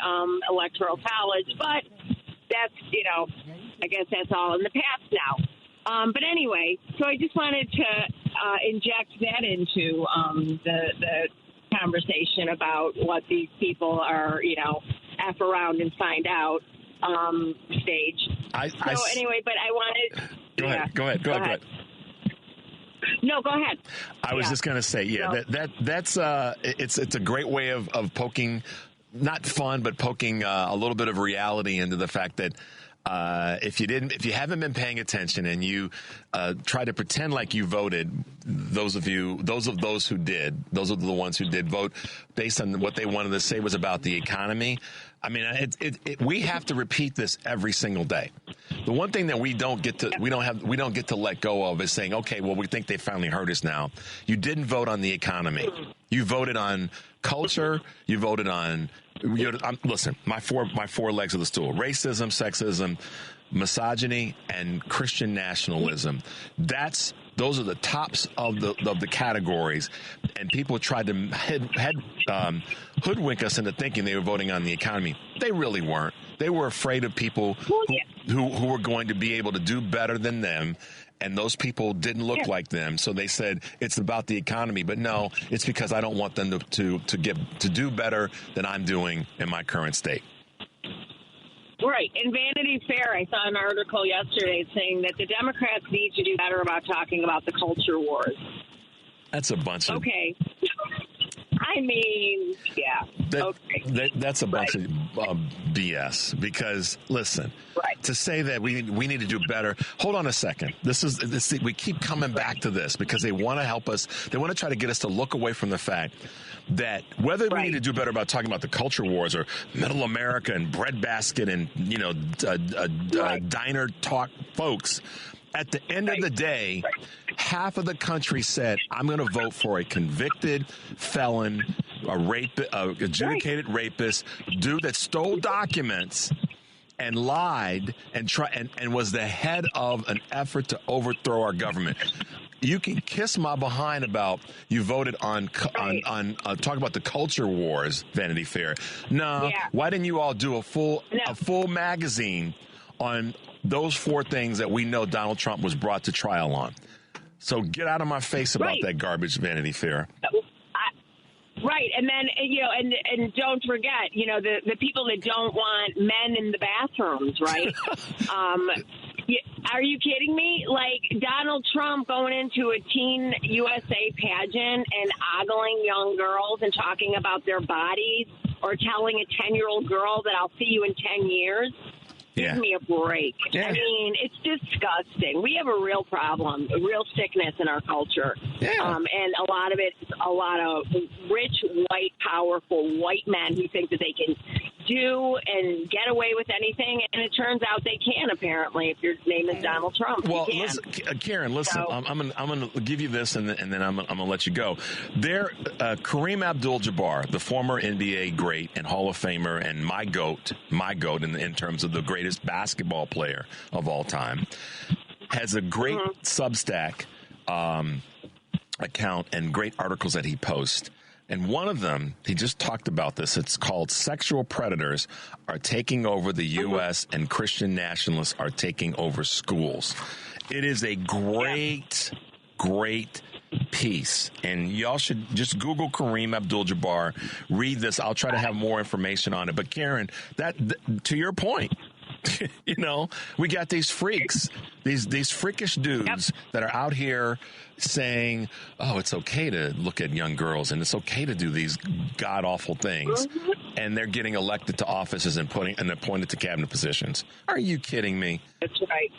Electoral College. But that's, I guess that's all in the past now. But anyway, so I just wanted to inject that into the conversation about what these people are, F around and find out stage. Anyway, but I wanted... Go ahead. No, go ahead. I was just going to say, that's it's a great way of poking, not fun, but poking a little bit of reality into the fact that if you haven't been paying attention and you try to pretend like you voted, those are the ones who did vote based on what they wanted to say was about the economy. I mean, we have to repeat this every single day. The one thing that we don't get to let go of is saying, okay, well, we think they finally heard us now. You didn't vote on the economy. You voted on culture. You voted on. Listen, my four legs of the stool: racism, sexism, misogyny, and Christian nationalism. Those are the tops of the categories, and people tried to hoodwink us into thinking they were voting on the economy. They really weren't. They were afraid of people who were going to be able to do better than them, and those people didn't look like them. So they said it's about the economy, but no, it's because I don't want them to do better than I'm doing in my current state. Right. In Vanity Fair, I saw an article yesterday saying that the Democrats need to do better about talking about the culture wars. That's a bunch of... Okay. I mean, yeah. That's a bunch of BS because, listen, to say that we need to do better. Hold on a second. We keep coming back to this because they want to help us. They want to try to get us to look away from the fact that whether we need to do better about talking about the culture wars or middle America and breadbasket and, diner talk folks, at the end of the day, half of the country said, I'm going to vote for a convicted felon, adjudicated rapist, dude that stole documents and lied and was the head of an effort to overthrow our government. You can kiss my behind about you voted on talk about the culture wars, Vanity Fair. No, why didn't you all do a full magazine on those four things that we know Donald Trump was brought to trial on? So get out of my face about that garbage, Vanity Fair. Right, and then and don't forget, the people that don't want men in the bathrooms, right? Are you kidding me? Like Donald Trump going into a Teen USA pageant and ogling young girls and talking about their bodies, or telling a 10-year-old girl that I'll see you in 10 years. Give me a break. I mean, it's disgusting. We have a real problem, a real sickness in our culture. And a lot of it is a lot of rich, white, powerful white men who think that they can do and get away with anything, and it turns out they can, apparently, if your name is Donald Trump. Well, listen, Karen, listen, so, I'm going to give you this, and then I'm going to let you go. Kareem Abdul-Jabbar, the former NBA great and Hall of Famer and my GOAT in terms of the greatest basketball player of all time, has a great Substack account and great articles that he posts. And one of them, he just talked about this. It's called Sexual Predators Are Taking Over the U.S. and Christian Nationalists Are Taking Over Schools. It is a great piece. And y'all should just Google Kareem Abdul-Jabbar, read this. I'll try to have more information on it. But Karen, to your point, you know, we got these freaks, these freakish dudes that are out here saying, oh, it's okay to look at young girls and it's okay to do these god-awful things. And they're getting elected to offices and appointed to cabinet positions. Are you kidding me? That's right.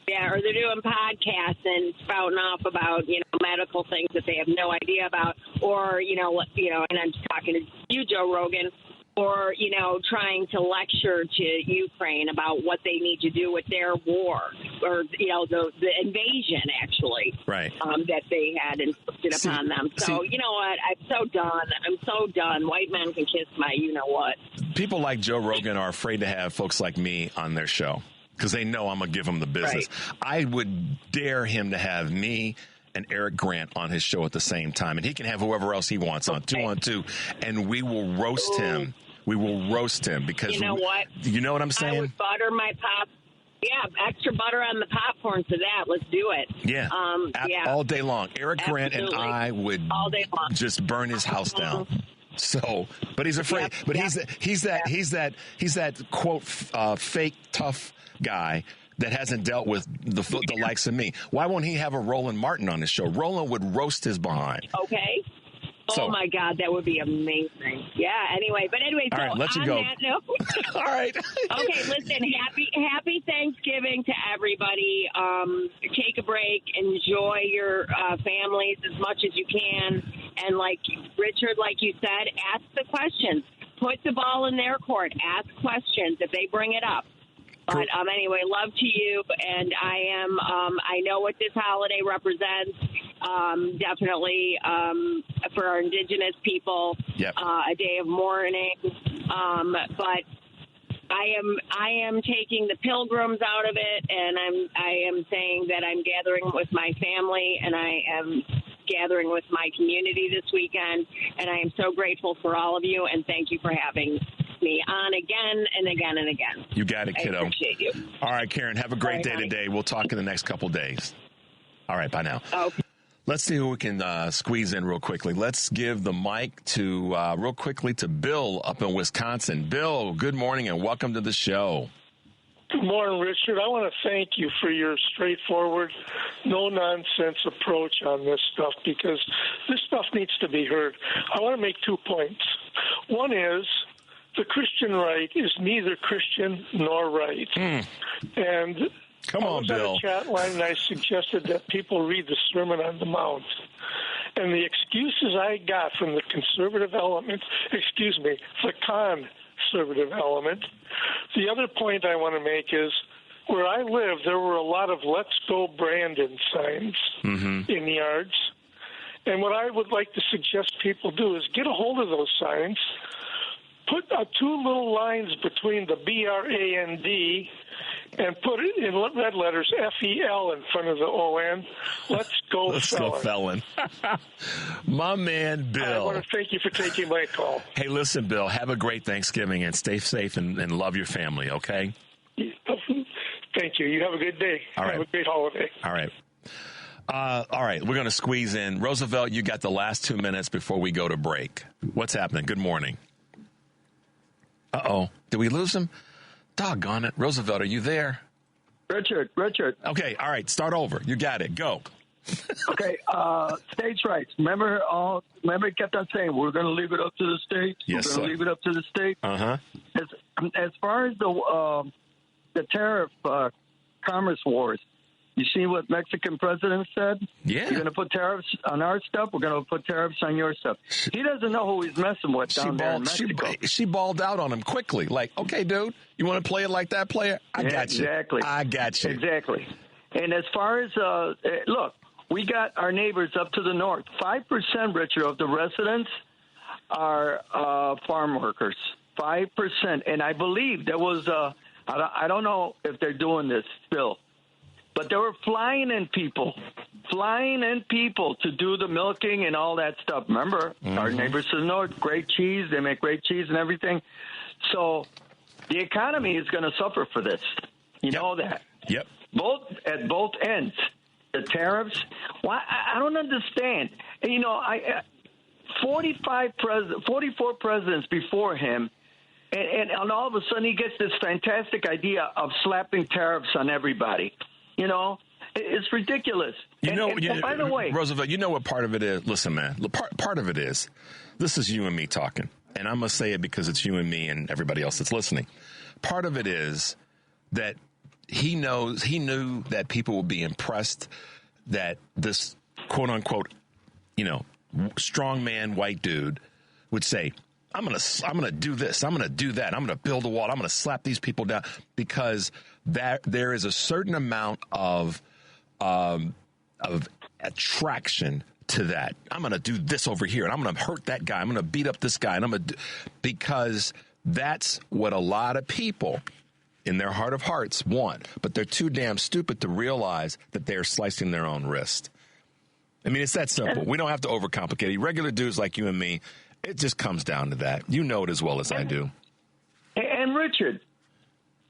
Yeah, or they're doing podcasts and spouting off about, you know, medical things that they have no idea about. Or, you know, and I'm talking to you, Joe Rogan, or, you know, trying to lecture to Ukraine about what they need to do with their war, or, you know, the invasion, actually, right, that they had inflicted upon them. So, you know what? I'm so done. White men can kiss my you-know-what. People like Joe Rogan are afraid to have folks like me on their show because they know I'm going to give them the business. Right. I would dare him to have me and Eric Grant on his show at the same time, and he can have whoever else he wants on 2 on 2, and we will roast him. We will roast him because you know what? You know what I'm saying? I would butter my pop. Yeah, extra butter on the popcorn for that. Let's do it. Yeah, all day long. Eric Grant and I would all day long just burn his house down. So, but he's afraid. But he's that quote fake tough guy that hasn't dealt with the likes of me. Why won't he have a Roland Martin on his show? Roland would roast his behind. Okay. Oh, my God, that would be amazing. Yeah, anyway. But anyway, all right, let you go. That note, all right. Okay, listen, happy Thanksgiving to everybody. Take a break. Enjoy your families as much as you can. And like Richard, like you said, ask the questions. Put the ball in their court. Ask questions if they bring it up. But anyway, love to you, and I know what this holiday represents. Definitely for our indigenous people, a day of mourning. But I am taking the pilgrims out of it, and I am saying that I'm gathering with my family, and I am gathering with my community this weekend, and I am so grateful for all of you, and thank you for having me on again and again and again. You got it, kiddo. I appreciate you. All right, Karen, have a great day today. We'll talk in the next couple days. All right, bye now. Okay. Let's see who we can squeeze in real quickly. Let's give the mic to real quickly to Bill up in Wisconsin. Bill, good morning and welcome to the show. Good morning, Richard. I want to thank you for your straightforward, no-nonsense approach on this stuff, because this stuff needs to be heard. I want to make 2 points. One is the Christian right is neither Christian nor right. And come on, Bill. I was on a chat line and I suggested that people read the Sermon on the Mount. And the excuses I got from the conservative element, the conservative element. The other point I want to make is where I live, there were a lot of Let's Go Brandon signs in yards. And what I would like to suggest people do is get a hold of those signs, put 2 little lines between the BRAND and put it in red letters, FEL in front of the ON. Let's go felon. My man, Bill. I want to thank you for taking my call. Hey, listen, Bill, have a great Thanksgiving and stay safe and love your family, okay? Thank you. You have a good day. All right. Have a great holiday. All right. All right, we're going to squeeze in. Roosevelt, you got the last 2 minutes before we go to break. What's happening? Good morning. Uh-oh. Did we lose him? Doggone it. Roosevelt, are you there? Richard. Okay, all right, start over. You got it. Go. Okay, states' rights. Remember he kept on saying, we're going to leave it up to the states? Yes, we're going to leave it up to the states? Uh-huh. As far as the tariff commerce wars, You see what Mexican president said? Yeah. You're going to put tariffs on our stuff. We're going to put tariffs on your stuff. He doesn't know who he's messing with down there in Mexico. She balled out on him quickly. Like, okay, dude, you want to play it like that, player? I got you. Exactly. I got you. Exactly. And as far as, look, we got our neighbors up to the north. 5%, Richard, of the residents are farm workers. 5%. And I believe there was, I don't know if they're doing this still, but they were flying in people to do the milking and all that stuff. Remember, our neighbors to the north, great cheese. They make great cheese and everything. So the economy is going to suffer for this. You know that. Yep. At both ends. The tariffs. Why? I don't understand. You know, 44 presidents before him, and all of a sudden he gets this fantastic idea of slapping tariffs on everybody. You know, it's ridiculous. By the way, Roosevelt, you know what part of it is? Listen, man, part of it is, this is you and me talking, and I'm going to say it because it's you and me and everybody else that's listening. Part of it is that he knew that people would be impressed that this quote unquote, strong man, white dude would say, I'm going to do this. I'm going to do that. I'm going to build a wall. I'm going to slap these people down, because there is a certain amount of attraction to that. I'm going to do this over here, and I'm going to hurt that guy. I'm going to beat up this guy, and because that's what a lot of people in their heart of hearts want, but they're too damn stupid to realize that they're slicing their own wrist. I mean, it's that simple. We don't have to overcomplicate it. Regular dudes like you and me, it just comes down to that. You know it as well as I do. And Richard,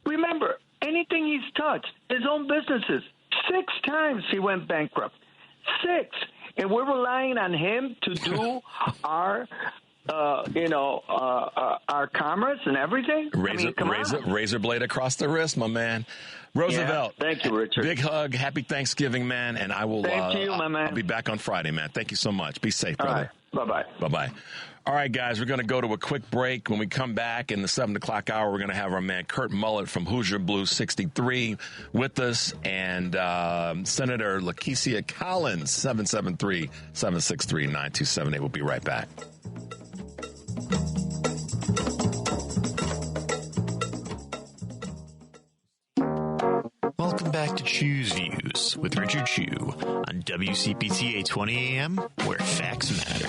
remember, anything he's touched, his own businesses, 6 times he went bankrupt. 6. And we're relying on him to do our commerce and everything. Razor blade across the wrist, my man. Roosevelt. Yeah, thank you, Richard. Big hug. Happy Thanksgiving, man. And I will. Thank you, my man. I'll be back on Friday, man. Thank you so much. Be safe, brother. All right. Bye-bye. Bye-bye. All right, guys, we're going to go to a quick break. When we come back in the 7 o'clock hour, we're going to have our man Kurt Mullet from Hoosier Blue 63 with us, and Senator Lakesia Collins, 773-763-9278. We'll be right back. Welcome back to Chew's Views with Richard Chew on WCPT 820 AM, where facts matter.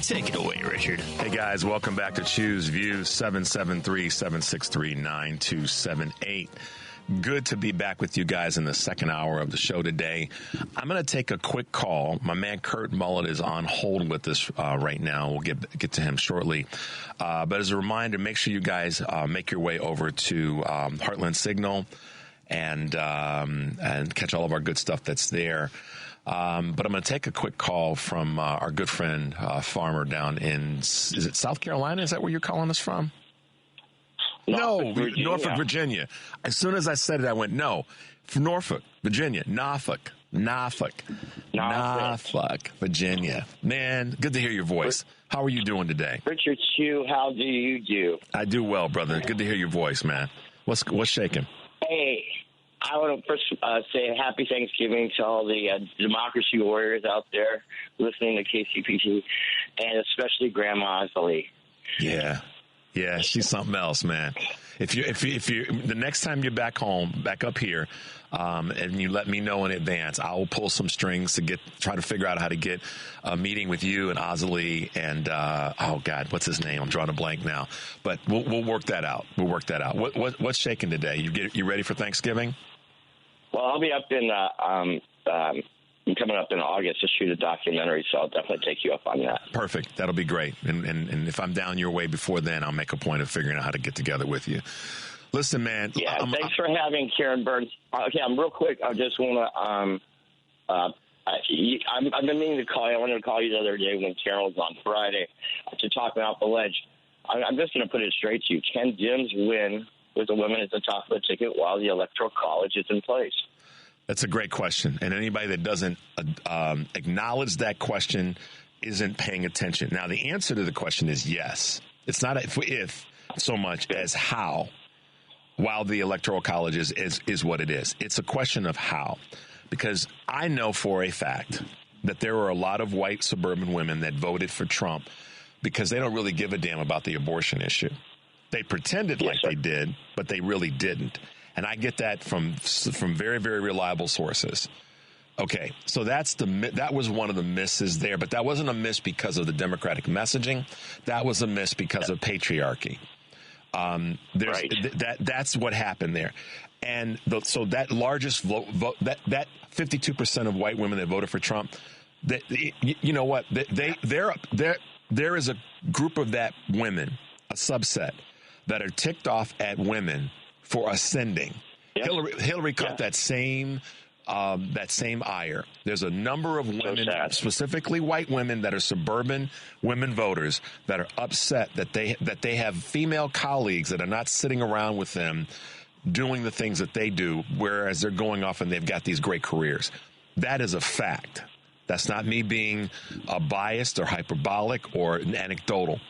Take it away, Richard. Hey, guys, welcome back to Chew's Views, 773-763-9278. Good to be back with you guys in the second hour of the show today. I'm going to take a quick call. My man Kurt Mullet is on hold with us right now. We'll get to him shortly. But as a reminder, make sure you guys make your way over to Heartland Signal and catch all of our good stuff that's there. But I'm going to take a quick call from our good friend Farmer down in, is it South Carolina? Is that where you're calling us from? Norfolk, Virginia. As soon as I said it, I went, no. Norfolk, Virginia. Norfolk, Virginia. Man, good to hear your voice. How are you doing today? Richard Chew, how do you do? I do well, brother. Good to hear your voice, man. What's shaking? Hey, I want to first say happy Thanksgiving to all the democracy warriors out there listening to KCPT, and especially Grandma Azalee. Yeah, she's something else, man. If you the next time you're back up here, and you let me know in advance, I will pull some strings to try to figure out how to get a meeting with you and Azalee and oh God, what's his name? I'm drawing a blank now. But we'll work that out. What's shaking today? You ready for Thanksgiving? Well, I'll be up in I'm coming up in August to shoot a documentary, so I'll definitely take you up on that. Perfect. That'll be great. And if I'm down your way before then, I'll make a point of figuring out how to get together with you. Listen, man. Yeah, thanks for having Karen Burns. Okay, real quick. I just want to I've been meaning to call you. I wanted to call you the other day when Karen was on Friday to talk about the ledge. I'm just going to put it straight to you. Can Dems win with the women at the top of the ticket while the Electoral College is in place? That's a great question. And anybody that doesn't acknowledge that question isn't paying attention. Now, the answer to the question is yes. It's not if so much as how, while the Electoral College is what it is. It's a question of how. because I know for a fact that there were a lot of white suburban women that voted for Trump because they don't really give a damn about the abortion issue. They pretended like they did, but they really didn't. And I get that from very, very reliable sources. Okay, so that was one of the misses there, but that wasn't a miss because of the Democratic messaging. That was a miss because of patriarchy. That's what happened there. And so that largest vote, that 52% of white women that voted for Trump, you know what? There is a group of that women, a subset, that are ticked off at women for ascending. Yep. Hillary caught that same ire. There's a number of women, specifically white women, that are suburban women voters that are upset that they have female colleagues that are not sitting around with them doing the things that they do, whereas they're going off and they've got these great careers. That is a fact. That's not me being biased or hyperbolic or anecdotal.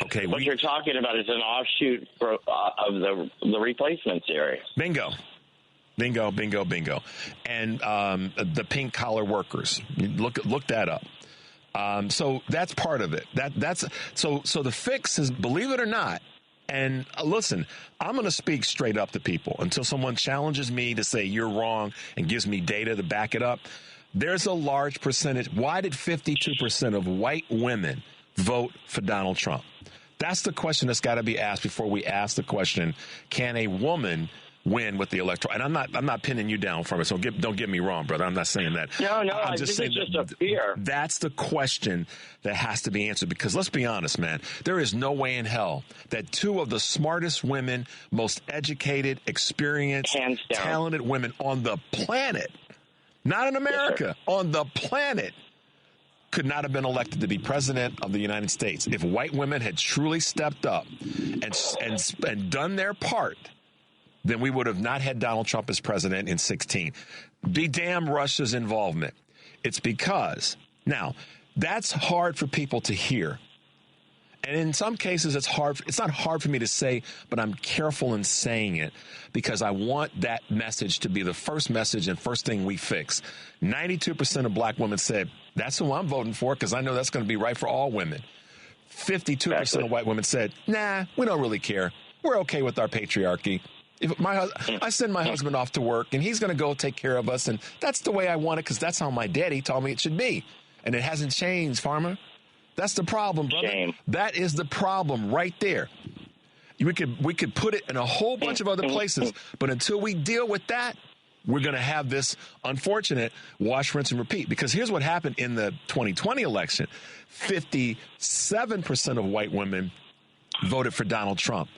Okay, what you're talking about is an offshoot of the replacement theory. Bingo. And the pink collar workers. Look that up. So that's part of it. So the fix is, believe it or not. And listen, I'm going to speak straight up to people until someone challenges me to say you're wrong and gives me data to back it up. There's a large percentage. Why did 52% of white women vote for Donald Trump? That's the question that's got to be asked before we ask the question, can a woman win with the electoral? And I'm not pinning you down from it, so don't get me wrong, brother. I'm not saying that. No, I'm just saying it's just a fear. That's the question that has to be answered, because let's be honest, man, there is no way in hell that two of the smartest women, most educated, experienced, talented women on the planet, not in America, on the planet, could not have been elected to be president of the United States. If white women had truly stepped up and done their part, then we would have not had Donald Trump as president in 2016. Be damn Russia's involvement. It's because, now, that's hard for people to hear. And in some cases, it's not hard for me to say, but I'm careful in saying it because I want that message to be the first message and first thing we fix. 92% of black women said, that's who I'm voting for because I know that's going to be right for all women. 52% of white women said, nah, we don't really care. We're okay with our patriarchy. If I send my husband off to work and he's going to go take care of us, and that's the way I want it because that's how my daddy told me it should be. And it hasn't changed, Farmer. That's the problem, brother. Shame. That is the problem right there. We could put it in a whole bunch of other places, but until we deal with that, we're going to have this unfortunate wash, rinse, and repeat. Because here's what happened in the 2020 election. 57% of white women voted for Donald Trump.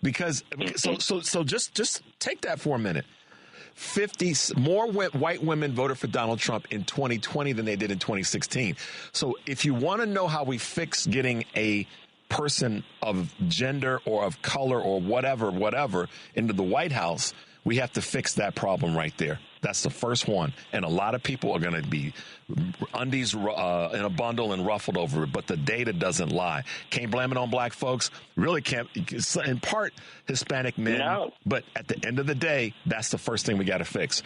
Because so just take that for a minute. 50 more white women voted for Donald Trump in 2020 than they did in 2016. So if you want to know how we fix getting a person of gender or of color or whatever into the White House, we have to fix that problem right there. That's the first one. And a lot of people are going to be undies in a bundle and ruffled over it, but the data doesn't lie. Can't blame it on black folks. Really can't. In part, Hispanic men. No. But at the end of the day, that's the first thing we got to fix.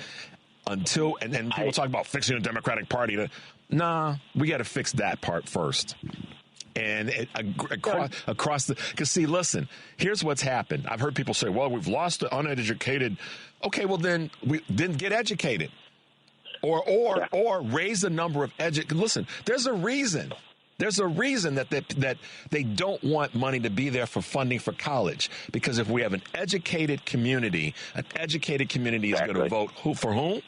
And people talk about fixing the Democratic Party. We got to fix that part first. And across because see, listen, here's what's happened. I've heard people say, well, we've lost the uneducated. Okay, well, then we didn't get educated or raise the number of Listen, there's a reason. There's a reason that they don't want money to be there for funding for college, because if we have an educated community is going to vote for whom?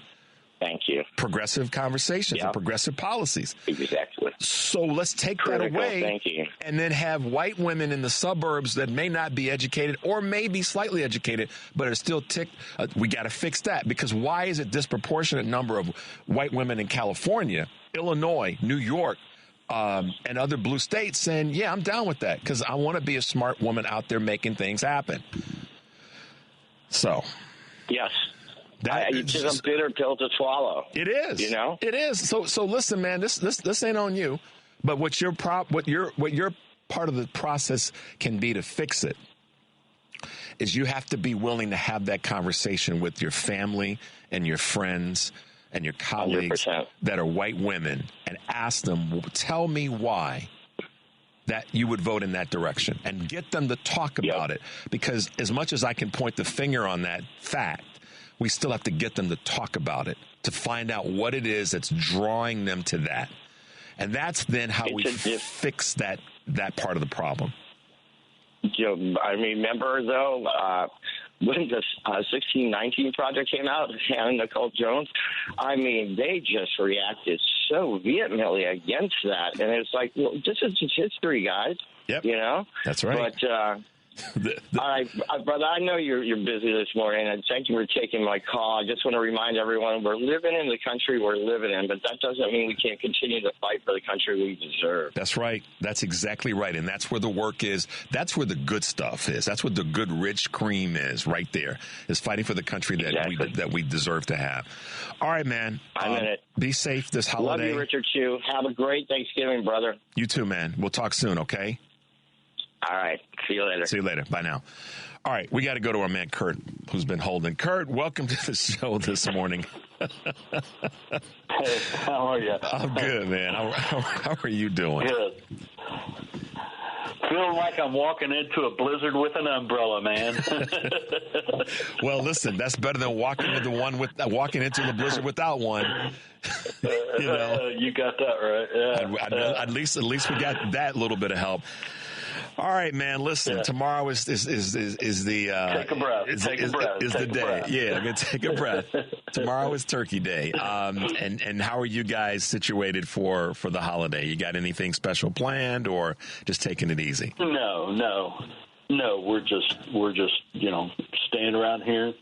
Thank you. Progressive conversations and progressive policies. Exactly. So let's take that away and then have white women in the suburbs that may not be educated or may be slightly educated, but are still ticked. We got to fix that, because why is it disproportionate number of white women in California, Illinois, New York, and other blue states saying, yeah, I'm down with that because I want to be a smart woman out there making things happen. So. Yes. It's just a bitter pill to swallow. It is. You know? It is. So listen, man, this ain't on you, but what your part of the process can be to fix it. is you have to be willing to have that conversation with your family and your friends and your colleagues 100%. that are white women and ask them, tell me why that you would vote in that direction, and get them to talk about it. Because as much as I can point the finger on that fact, we still have to get them to talk about it, to find out what it is that's drawing them to that. And that's then how we fix that part of the problem. I remember, though, when the 1619 project came out, and Nicole Jones, I mean, they just reacted so vehemently against that. And it's like, well, this is just history, guys. Yep. You know? That's right. But, all right, brother, I know you're busy this morning, and thank you for taking my call. I just want to remind everyone we're living in the country we're living in, but that doesn't mean we can't continue to fight for the country we deserve. That's right. That's exactly right. And that's where the work is. That's where the good stuff is. That's what the good, rich cream is right there, is fighting for the country that we deserve to have. All right, man. I'm in it. Be safe this holiday. Love you, Richard Chew. Have a great Thanksgiving, brother. You too, man. We'll talk soon, okay? All right. See you later. See you later. Bye now. All right. We got to go to our man, Kurt, who's been holding. Kurt, welcome to the show this morning. Hey, how are you? I'm good, man. How are you doing? Good. Feeling like I'm walking into a blizzard with an umbrella, man. Well, listen, that's better than walking into the blizzard without one. You got that right. Yeah. At least we got that little bit of help. All right, man. Listen, tomorrow is the take a breath. Is Take the a day. breath. Yeah, I'm gonna take a breath. Tomorrow is Turkey Day. And how are you guys situated for the holiday? You got anything special planned, or just taking it easy? No. We're just staying around here.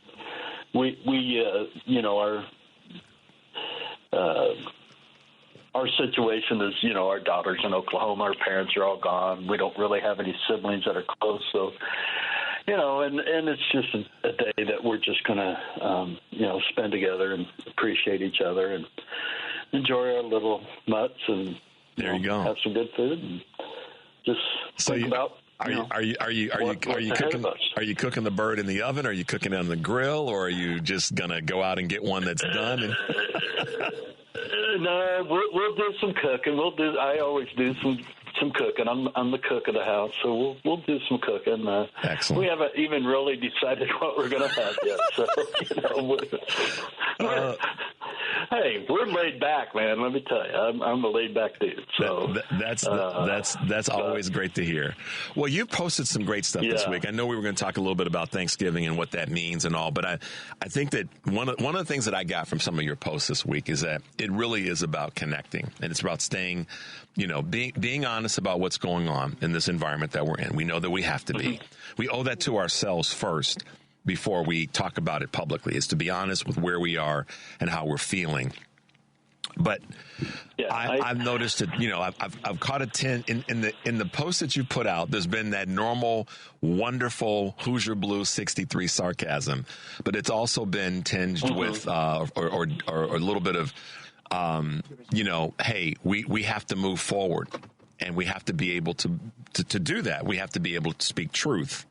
Our situation is, our daughter's in Oklahoma. Our parents are all gone. We don't really have any siblings that are close. So, and it's just a day that we're just going to, spend together and appreciate each other and enjoy our little mutts and there you go. Have some good food and just think about. Are you cooking the bird in the oven? Are you cooking it on the grill, or are you just gonna go out and get one that's done? No, we'll do some cooking. I always do some cooking. I'm the cook of the house, so we'll do some cooking. Excellent. We haven't even really decided what we're going to have yet. So hey, we're laid back, man. Let me tell you, I'm a laid back dude. So that's always great to hear. Well, you posted some great stuff this week. I know we were going to talk a little bit about Thanksgiving and what that means and all, but I think that one of the things that I got from some of your posts this week is that it really is about connecting, and it's about staying, being honest about what's going on in this environment that we're in. We know that we have to be. We owe that to ourselves first before we talk about it publicly, is to be honest with where we are and how we're feeling. But I've noticed that, I've caught a tint in the post that you put out. There's been that normal, wonderful Hoosier Blue 63 sarcasm, but it's also been tinged with or a little bit of, hey, we have to move forward, and we have to be able to do that. We have to be able to speak truth,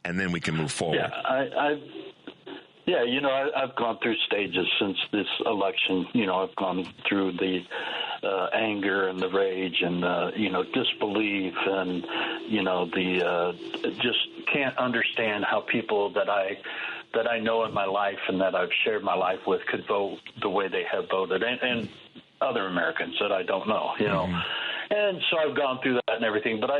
and then we can move forward. I've gone through stages since this election. I've gone through the anger and the rage and, disbelief and, just can't understand how people that I know in my life and that I've shared my life with could vote the way they have voted, and other Americans that I don't know, And so I've gone through that and everything. But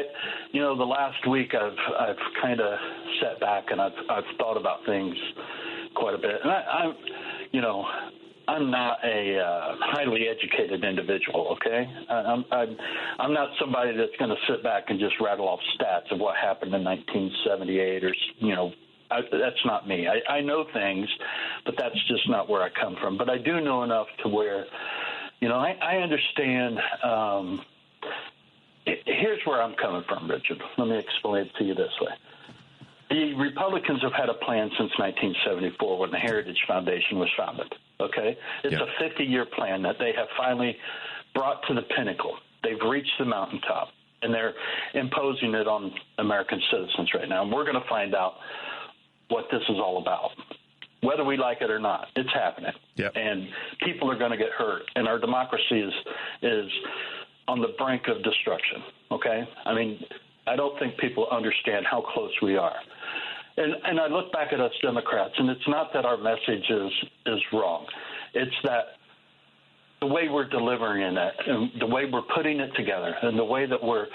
the last week I've kind of sat back and I've thought about things quite a bit. And I'm not a highly educated individual, okay? I'm not somebody that's going to sit back and just rattle off stats of what happened in 1978 or, that's not me. I know things, but that's just not where I come from. But I do know enough to where, I understand. Here's where I'm coming from, Richard. Let me explain it to you this way. The Republicans have had a plan since 1974 when the Heritage Foundation was founded, okay? It's a 50-year plan that they have finally brought to the pinnacle. They've reached the mountaintop, and they're imposing it on American citizens right now. And we're going to find out what this is all about. Whether we like it or not, it's happening. Yep. And people are going to get hurt. And our democracy is on the brink of destruction, okay? I mean, I don't think people understand how close we are. And I look back at us Democrats, and it's not that our message is wrong. It's that the way we're delivering it, and the way we're putting it together, and the way that we're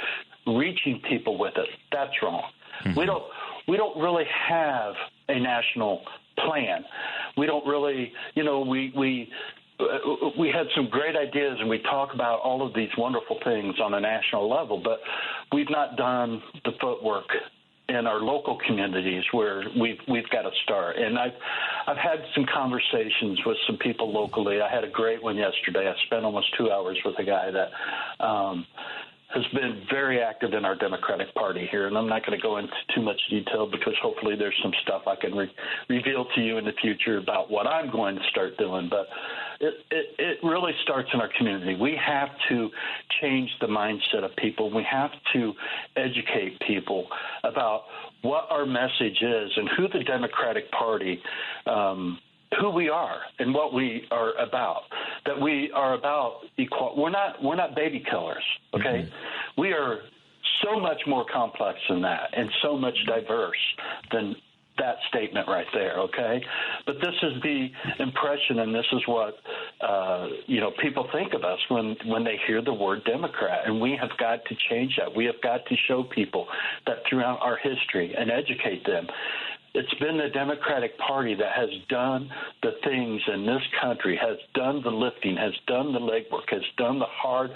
reaching people with it, that's wrong. Mm-hmm. We don't really have a national plan. We don't really, we had some great ideas, and we talk about all of these wonderful things on a national level, but we've not done the footwork in our local communities where we've got to start. And I've had some conversations with some people locally. I had a great one yesterday. I spent almost 2 hours with a guy that has been very active in our Democratic Party here. And I'm not going to go into too much detail because hopefully there's some stuff I can reveal to you in the future about what I'm going to start doing. But it really starts in our community. We have to change the mindset of people. We have to educate people about what our message is and who the Democratic Party who we are and what we are about, that we are about equal. We're not baby killers, okay? Mm-hmm. We are so much more complex than that and so much diverse than that statement right there, okay? But this is the impression, and this is what, people think of us when they hear the word Democrat, and we have got to change that. We have got to show people that throughout our history and educate them. It's been the Democratic Party that has done the things in this country, has done the lifting, has done the legwork, has done the hard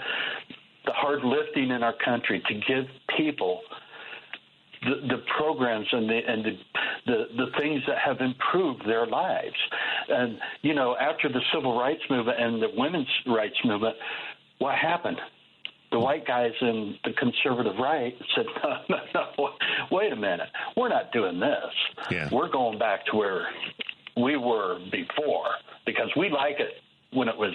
lifting in our country to give people the programs and the things that have improved their lives. And, after the civil rights movement and the women's rights movement, what happened? The white guys in the conservative right said, no, wait a minute. We're not doing this. Yeah. We're going back to where we were before because we like it when it was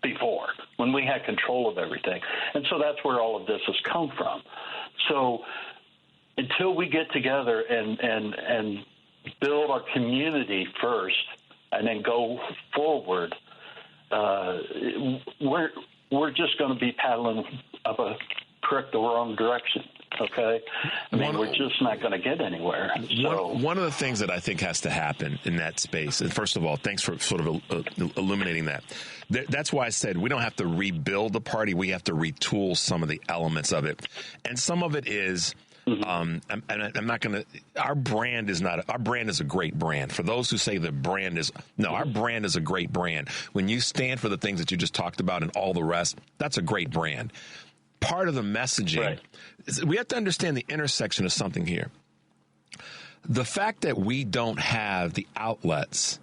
before, when we had control of everything. And so that's where all of this has come from. So until we get together and build our community first and then go forward, we're just going to be paddling up the wrong direction, okay? I mean, we're just not going to get anywhere. So one of the things that I think has to happen in that space, and first of all, thanks for sort of illuminating that. That's why I said we don't have to rebuild the party. We have to retool some of the elements of it. And some of it is... Mm-hmm. I'm not going to. Our brand is a great brand. For those who say the brand is our brand is a great brand. When you stand for the things that you just talked about and all the rest, that's a great brand. Part of the messaging, is we have to understand the intersection of something here. The fact that we don't have the outlets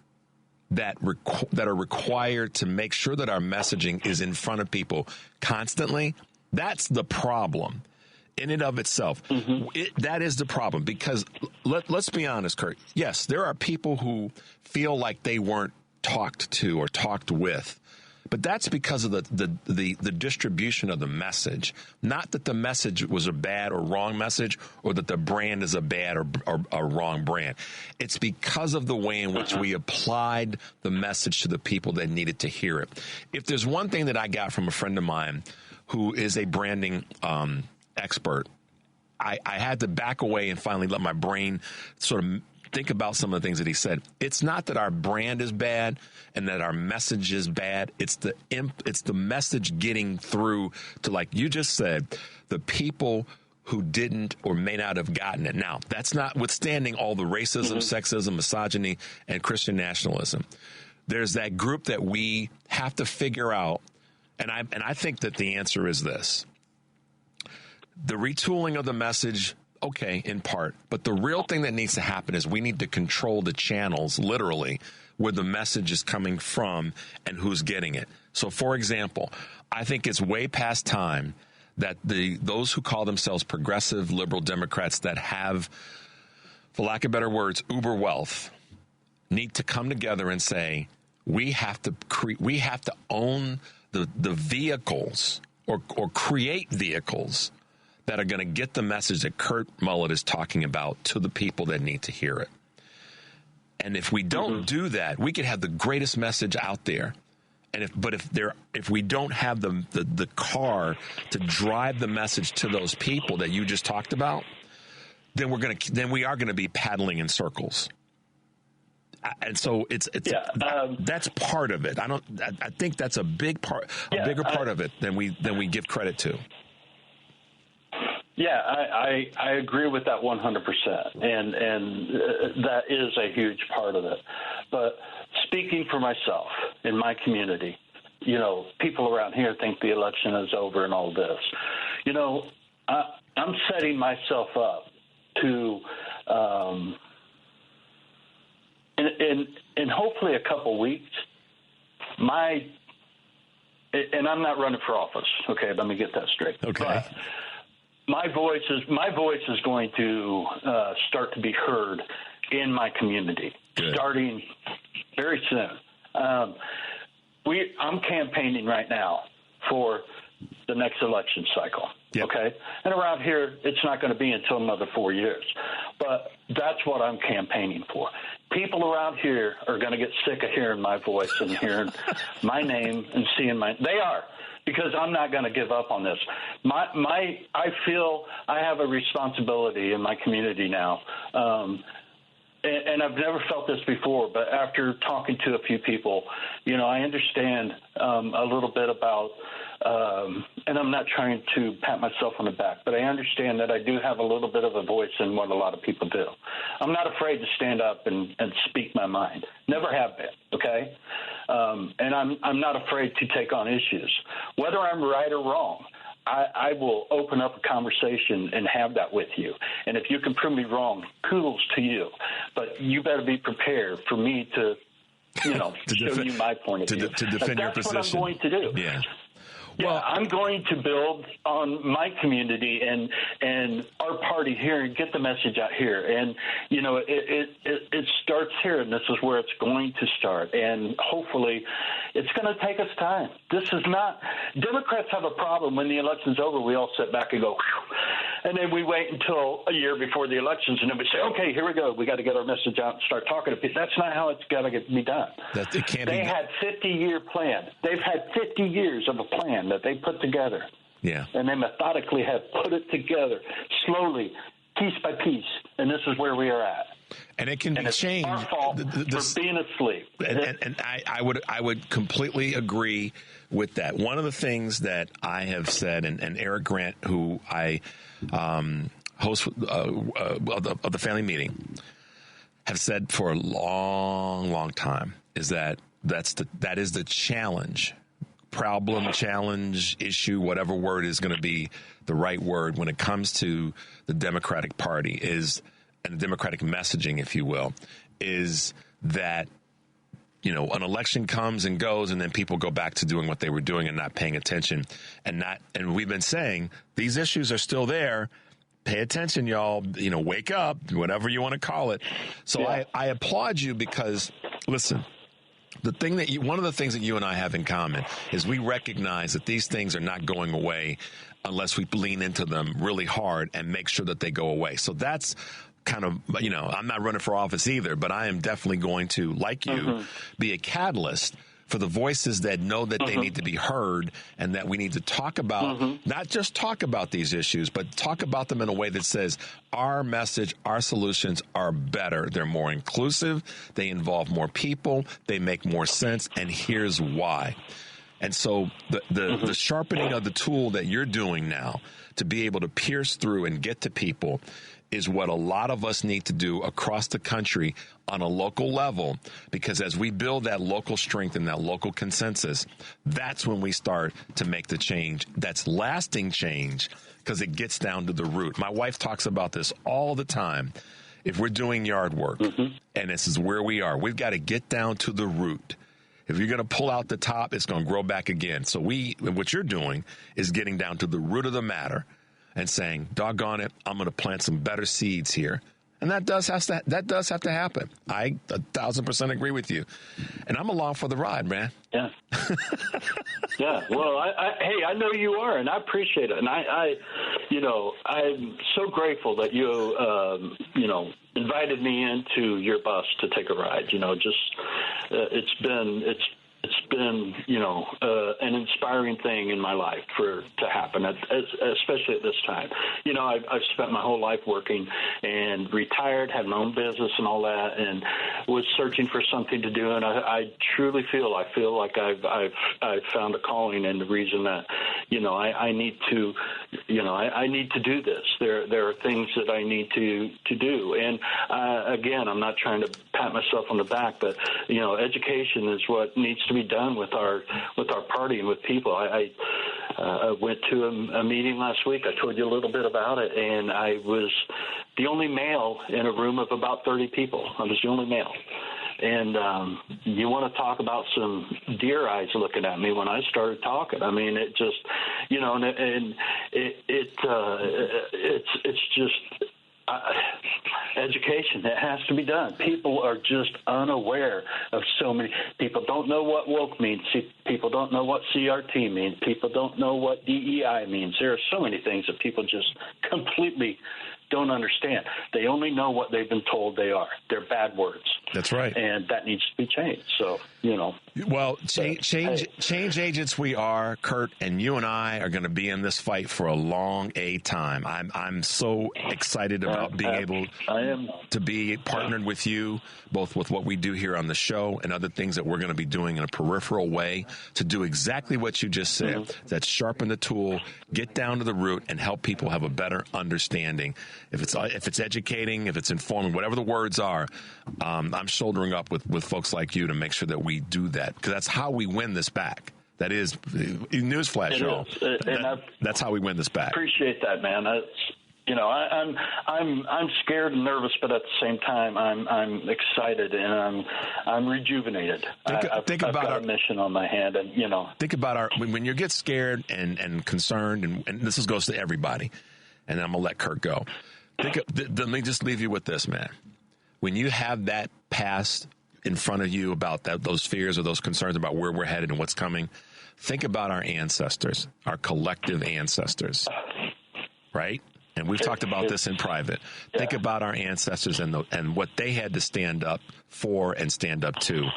that are required to make sure that our messaging is in front of people constantly, that's the problem. In and of itself, that is the problem, because let's be honest, Kurt. Yes, there are people who feel like they weren't talked to or talked with, but that's because of the distribution of the message. Not that the message was a bad or wrong message, or that the brand is a bad or a wrong brand. It's because of the way in which we applied the message to the people that needed to hear it. If there's one thing that I got from a friend of mine who is a branding expert, I had to back away and finally let my brain sort of think about some of the things that he said. It's not that our brand is bad and that our message is bad. It's the message getting through to, like you just said, the people who didn't or may not have gotten it. Now, that's notwithstanding all the racism, sexism, misogyny, and Christian nationalism. There's that group that we have to figure out, and I think that the answer is this. The retooling of the message, okay, in part. But the real thing that needs to happen is we need to control the channels, literally, where the message is coming from and who's getting it. So, for example, I think it's way past time that those who call themselves progressive liberal Democrats that have, for lack of better words, uber wealth, need to come together and say, we have to own the vehicles or create vehicles that are going to get the message that Kurt Mullet is talking about to the people that need to hear it. And if we don't do that, we could have the greatest message out there. And if we don't have the car to drive the message to those people that you just talked about, then we are gonna be paddling in circles. And so that's part of it. I think that's a big part, bigger part of it than we give credit to. Yeah, I agree with that 100%, and that is a huge part of it. But speaking for myself in my community, people around here think the election is over and all this. I'm setting myself up to, in hopefully a couple weeks, and I'm not running for office. Okay, let me get that straight. Okay. But my voice is going to start to be heard in my community, starting very soon. I'm campaigning right now for the next election cycle. Yep. Okay, and around here, it's not going to be until another 4 years, but that's what I'm campaigning for. People around here are going to get sick of hearing my voice and hearing my name and seeing they are. Because I'm not going to give up on this. I feel I have a responsibility in my community now, and I've never felt this before. But after talking to a few people, I understand a little bit about, and I'm not trying to pat myself on the back, but I understand that I do have a little bit of a voice in what a lot of people do. I'm not afraid to stand up and speak my mind. Never have been. Okay. And I'm not afraid to take on issues, whether I'm right or wrong. I will open up a conversation and have that with you. And if you can prove me wrong, kudos to you. But you better be prepared for me to, show you my point of view. To defend your position. That's what I'm going to do. Yeah. Well, I'm going to build on my community and our party here and get the message out here. And, it starts here, and this is where it's going to start. And hopefully it's going to take us time. This is not – Democrats have a problem when the election's over. We all sit back and go, whew, and then we wait until a year before the elections, and then we say, okay, here we go. We got to get our message out and start talking to people. That's not how it's got to be done. They had 50-year plan. They've had 50 years of a plan that they put together. Yeah. And they methodically have put it together slowly, piece by piece, and this is where we are at. And it can be changed. Our fault for being asleep. And I would completely agree with that. One of the things that I have said, and Eric Grant, who I host of the family meeting, have said for a long, long time, is that is the challenge. Problem, challenge, issue, whatever word is going to be the right word when it comes to the Democratic Party and Democratic messaging, if you will, is that, an election comes and goes and then people go back to doing what they were doing and not paying attention and we've been saying these issues are still there. Pay attention, y'all, wake up, whatever you want to call it. So yeah. I applaud you because, listen, one of the things that you and I have in common is we recognize that these things are not going away unless we lean into them really hard and make sure that they go away. So that's kind of, I'm not running for office either, but I am definitely going to, like you, be a catalyst for the voices that know that they need to be heard and that we need to talk about, not just talk about these issues, but talk about them in a way that says our message, our solutions are better. They're more inclusive. They involve more people. They make more sense. And here's why. And so the sharpening of the tool that you're doing now to be able to pierce through and get to people is what a lot of us need to do across the country on a local level, because as we build that local strength and that local consensus, that's when we start to make the change that's lasting change, because it gets down to the root. My wife talks about this all the time. If we're doing yard work, and this is where we are, we've got to get down to the root. If you're going to pull out the top, it's going to grow back again. So what you're doing is getting down to the root of the matter and saying, doggone it, I'm going to plant some better seeds here. And that does have to happen. I 1,000% agree with you. And I'm along for the ride, man. Yeah. Yeah. Well, I know you are, and I appreciate it. And I'm so grateful that you, invited me into your bus to take a ride. It's been an inspiring thing in my life to happen, especially at this time. I've spent my whole life working and retired, had my own business and all that, and was searching for something to do. And I truly feel like I've found a calling, and the reason that I need to do this. There are things that I need to do, and again, I'm not trying to pat myself on the back, but education is what needs to be done with our party and with people. I went to a meeting last week. I told you a little bit about it, and I was the only male in a room of about 30 people. I was the only male. And you want to talk about some deer eyes looking at me when I started talking. I mean, it just, it's just education that has to be done. People are just unaware of so many. People don't know what woke means. People don't know what CRT means. People don't know what DEI means. There are so many things that people just completely don't understand. They only know what they've been told they are. They're bad words. That's right. And that needs to be changed. So, Well, change agents we are, Kurt, and you and I are going to be in this fight for a long time. I'm so excited about being able to be partnered with you, both with what we do here on the show and other things that we're going to be doing in a peripheral way to do exactly what you just said. Mm-hmm. That's sharpen the tool, get down to the root, and help people have a better understanding. If it's educating, if it's informing, whatever the words are, I'm shouldering up with folks like you to make sure that we do that, because that's how we win this back. That is, newsflash, y'all. That's how we win this back. Appreciate that, man. I'm scared and nervous, but at the same time, I'm excited and I'm rejuvenated. I've got a mission on my hand, and think about when you get scared and concerned, and this goes to everybody. And then I'm gonna let Kurt go. Let me just leave you with this, man. When you have that past in front of you about those fears or those concerns about where we're headed and what's coming, think about our ancestors, our collective ancestors, right? And we've talked about this in private. Yeah. Think about our ancestors and what they had to stand up for and stand up to.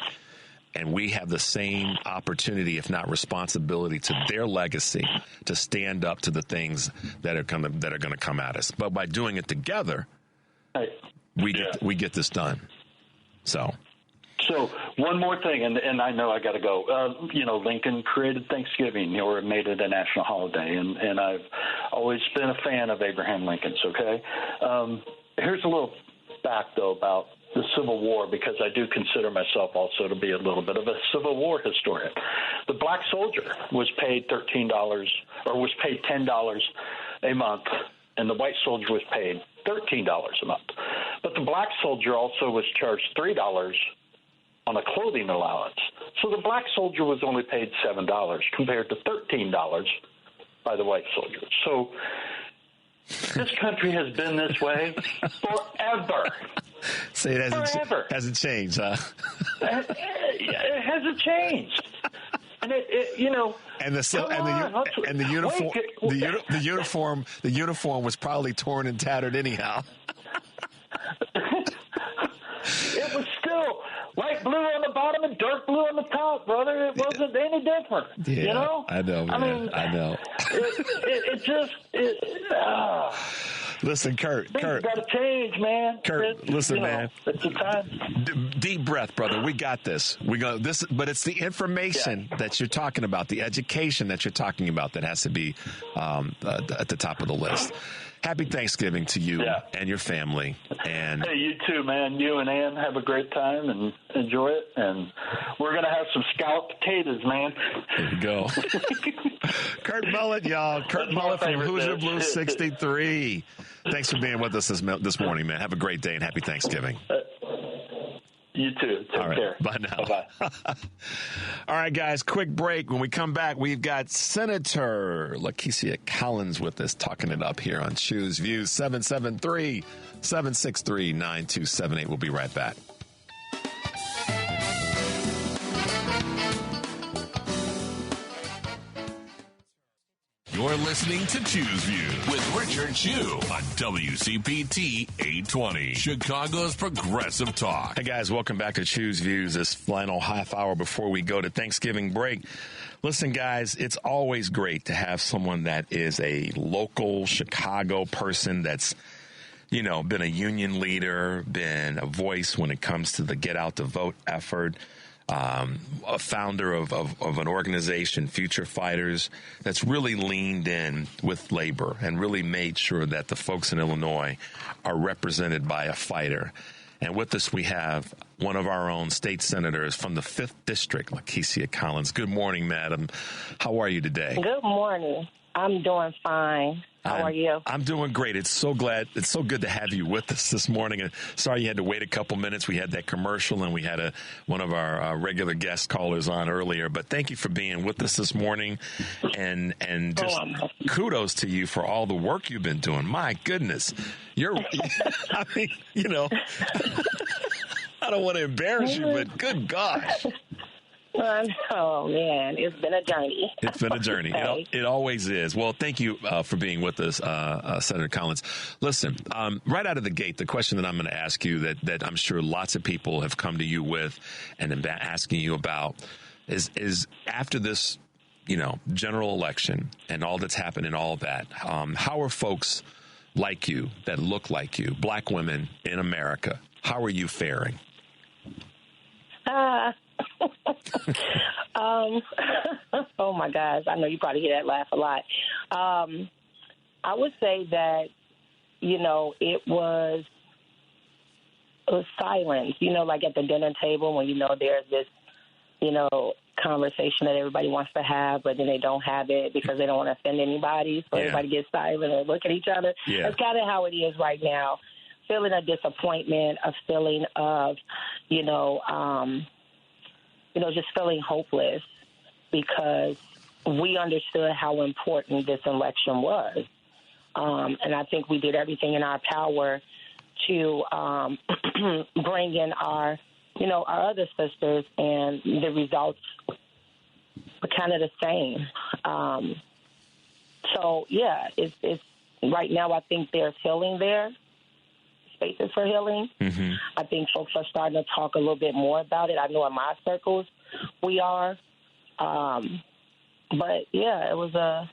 And we have the same opportunity, if not responsibility, to their legacy to stand up to the things that are going to come at us. But by doing it together, we get this done. So one more thing, and I know I got to go. Lincoln created Thanksgiving, or made it a national holiday, and I've always been a fan of Abraham Lincoln's. Okay, here's a little back though about the Civil War, because I do consider myself also to be a little bit of a Civil War historian. The black soldier was paid $13 or was paid $10 a month, and the white soldier was paid $13 a month. But the black soldier also was charged $3 on a clothing allowance. So the black soldier was only paid $7 compared to $13 by the white soldier. So this country has been this way forever. See, it hasn't changed, huh? It hasn't changed. And the uniform was probably torn and tattered anyhow. It was still light blue on the bottom and dark blue on the top, brother. It wasn't any different. Yeah, I know, man. I know. Listen, Kurt. Things got to change, man. Kurt, listen, man. It's the time. Deep breath, brother. We got this. But it's the information that you're talking about, the education that you're talking about, that has to be at the top of the list. Happy Thanksgiving to you and your family. And hey, you too, man. You and Ann have a great time and enjoy it. And we're going to have some scalloped potatoes, man. There you go. Kurt Mullet, y'all. Kurt Mullet from Hoosier Blue 63. Thanks for being with us this morning, man. Have a great day and happy Thanksgiving. You too. Take care. Bye now. Bye-bye. All right, guys, quick break. When we come back, we've got Senator Lakesia Collins with us, talking it up here on Choose Views. 773-763-9278. We'll be right back. You're listening to Choose Views with Richard Chew on WCPT 820, Chicago's Progressive Talk. Hey, guys, welcome back to Choose Views, this final half hour before we go to Thanksgiving break. Listen, guys, it's always great to have someone that is a local Chicago person that's, you know, been a union leader, been a voice when it comes to the Get Out to Vote effort, a founder of an organization, Future Fighters, that's really leaned in with labor and really made sure that the folks in Illinois are represented by a fighter. And with us, we have one of our own state senators from the 5th District, Lakesia Collins. Good morning, madam. How are you today? Good morning. I'm doing fine. How are you? I'm doing great. It's so good to have you with us this morning. And sorry you had to wait a couple minutes. We had that commercial and we had one of our regular guest callers on earlier. But thank you for being with us this morning, and just kudos to you for all the work you've been doing. My goodness, I mean, you know, I don't want to embarrass you, but good gosh. Oh, man, it's been a journey. It's been a journey. It always is. Well, thank you for being with us, Senator Collins. Listen, right out of the gate, the question that I'm going to ask you that I'm sure lots of people have come to you with and have been asking you about is after this, you know, general election and all that's happened and all that, how are folks like you that look like you, black women in America, how are you faring? Oh my gosh, I know you probably hear that laugh a lot. I would say that, you know, it was silence, you know, like at the dinner table when, you know, there's this, you know, conversation that everybody wants to have, but then they don't have it because they don't want to offend anybody. So everybody gets silent and look at each other. Yeah. That's kind of how it is right now. Feeling a disappointment, a feeling of, just feeling hopeless because we understood how important this election was. And I think we did everything in our power to bring in our other sisters, and the results were kind of the same. It's right now I think there's healing there, spaces for healing. Mm-hmm. I think folks are starting to talk a little bit more about it. I know in my circles we are. But, yeah, it was a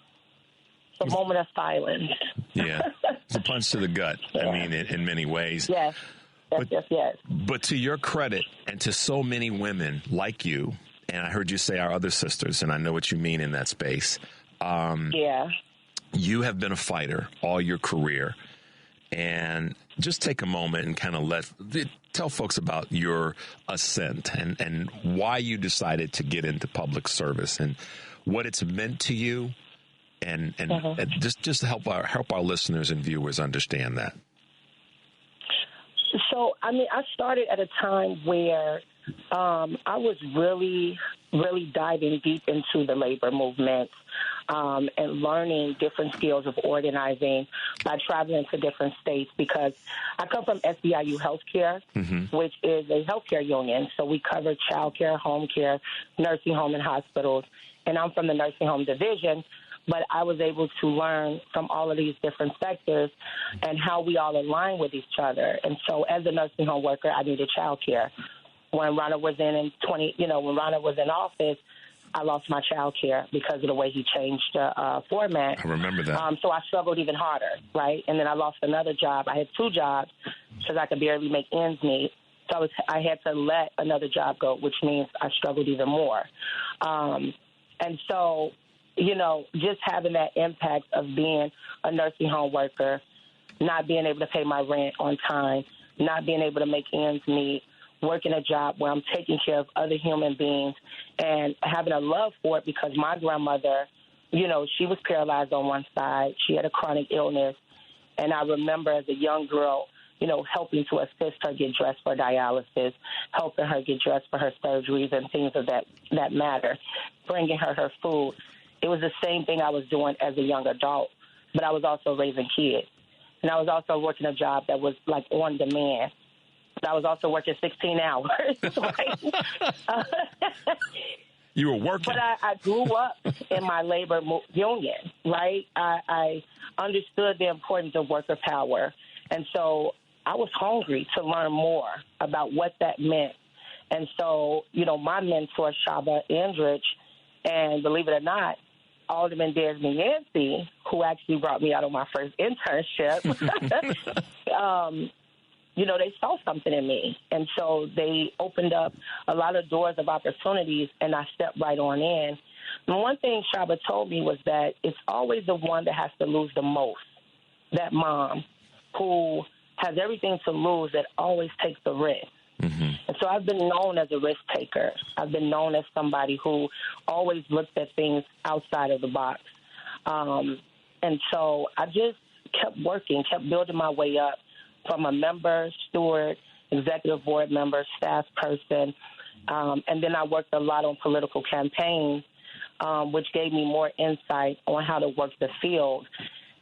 moment of silence. Yeah, it's a punch to the gut, yeah. I mean, in many ways. Yes. Yes. But to your credit and to so many women like you, and I heard you say our other sisters, and I know what you mean in that space. You have been a fighter all your career. And just take a moment and kind of tell folks about your ascent and why you decided to get into public service and what it's meant to you, and just to help our listeners and viewers understand that. So, I mean, I started at a time where I was really, really diving deep into the labor movement and learning different skills of organizing by traveling to different states, because I come from SEIU Healthcare, mm-hmm. which is a healthcare union. So we cover child care, home care, nursing home, and hospitals. And I'm from the nursing home division. But I was able to learn from all of these different sectors and how we all align with each other. And so as a nursing home worker, I needed child care. When Ronald was when Ronald was in office, I lost my child care because of the way he changed the format. I remember that. So I struggled even harder, right? And then I lost another job. I had 2 jobs because I could barely make ends meet. So I had to let another job go, which means I struggled even more. And so, just having that impact of being a nursing home worker, not being able to pay my rent on time, not being able to make ends meet, working a job where I'm taking care of other human beings and having a love for it, because my grandmother, she was paralyzed on one side. She had a chronic illness. And I remember as a young girl, helping to assist her get dressed for dialysis, helping her get dressed for her surgeries and things of that matter, bringing her food. It was the same thing I was doing as a young adult, but I was also raising kids. And I was also working a job that was like on demand. I was also working 16 hours, right? You were working. But I grew up in my labor union, right? I understood the importance of worker power. And so I was hungry to learn more about what that meant. And so, my mentor, Shaba Andrich, and believe it or not, Alderman Desmond Yancey, who actually brought me out on my first internship, they saw something in me. And so they opened up a lot of doors of opportunities, and I stepped right on in. And one thing Shaba told me was that it's always the one that has to lose the most, that mom who has everything to lose that always takes the risk. Mm-hmm. And so I've been known as a risk taker. I've been known as somebody who always looked at things outside of the box. And so I just kept working, kept building my way up from a member, steward, executive board member, staff person. And then I worked a lot on political campaigns, which gave me more insight on how to work the field.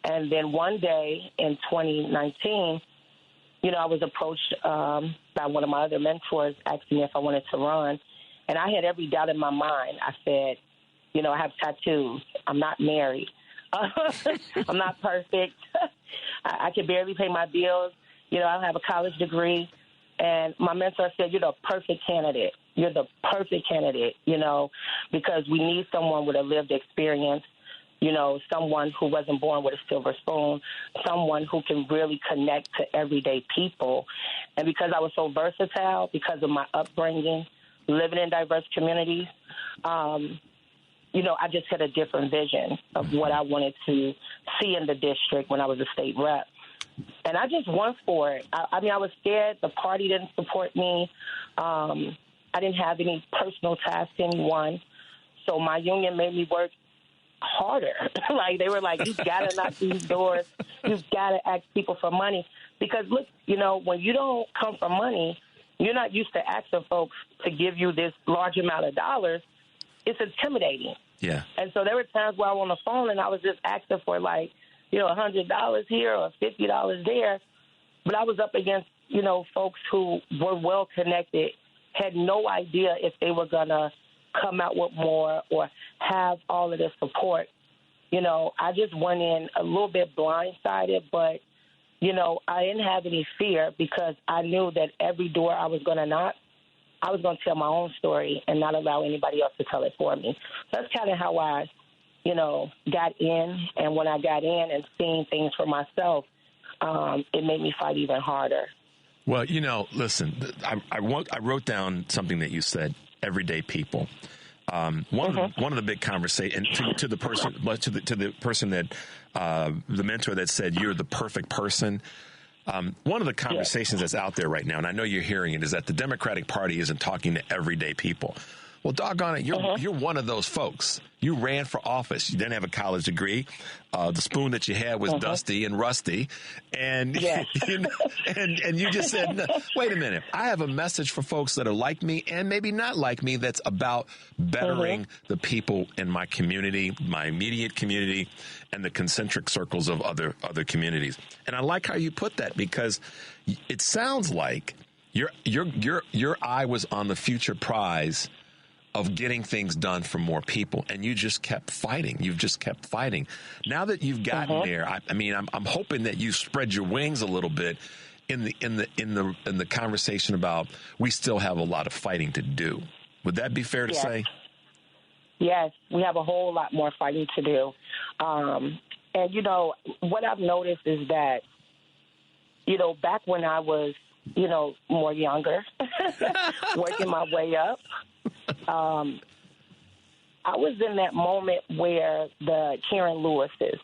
And then one day in 2019, I was approached by one of my other mentors asking me if I wanted to run. And I had every doubt in my mind. I said, I have tattoos. I'm not married. I'm not perfect. I can barely pay my bills. I don't have a college degree. And my mentor said, you're the perfect candidate. You're the perfect candidate, because we need someone with a lived experience, someone who wasn't born with a silver spoon, someone who can really connect to everyday people. And because I was so versatile, because of my upbringing, living in diverse communities, I just had a different vision of what I wanted to see in the district when I was a state rep. And I just went for it. I was scared. The party didn't support me. I didn't have any personal ties to anyone. So my union made me work harder. They were like, you've got to knock these doors. You've got to ask people for money. Because, look, when you don't come from money, you're not used to asking folks to give you this large amount of dollars. It's intimidating. Yeah. And so there were times where I was on the phone and I was just asking for $100 here or $50 there. But I was up against, folks who were well connected, had no idea if they were going to come out with more or have all of the support. I just went in a little bit blindsided, but, I didn't have any fear because I knew that every door I was going to knock, I was going to tell my own story and not allow anybody else to tell it for me. That's kind of how I, got in. And when I got in and seeing things for myself, it made me fight even harder. Well, listen, I wrote down something that you said, everyday people. One of the big conversations, and to the person that the mentor that said you're the perfect person. One of the conversations that's out there right now, and I know you're hearing it, is that the Democratic Party isn't talking to everyday people. Well, doggone it, you're one of those folks. You ran for office. You didn't have a college degree. The spoon that you had was dusty and rusty, and and you just said, no, "Wait a minute! I have a message for folks that are like me and maybe not like me. That's about bettering the people in my community, my immediate community, and the concentric circles of other communities." And I like how you put that because it sounds like your eye was on the future prize of getting things done for more people, and you just kept fighting. You've just kept fighting. Now that you've gotten there, I'm hoping that you spread your wings a little bit in the conversation about we still have a lot of fighting to do. Would that be fair to say? Yes, we have a whole lot more fighting to do. And what I've noticed is that back when I was more younger, working my way up. I was in that moment where the Karen Lewises,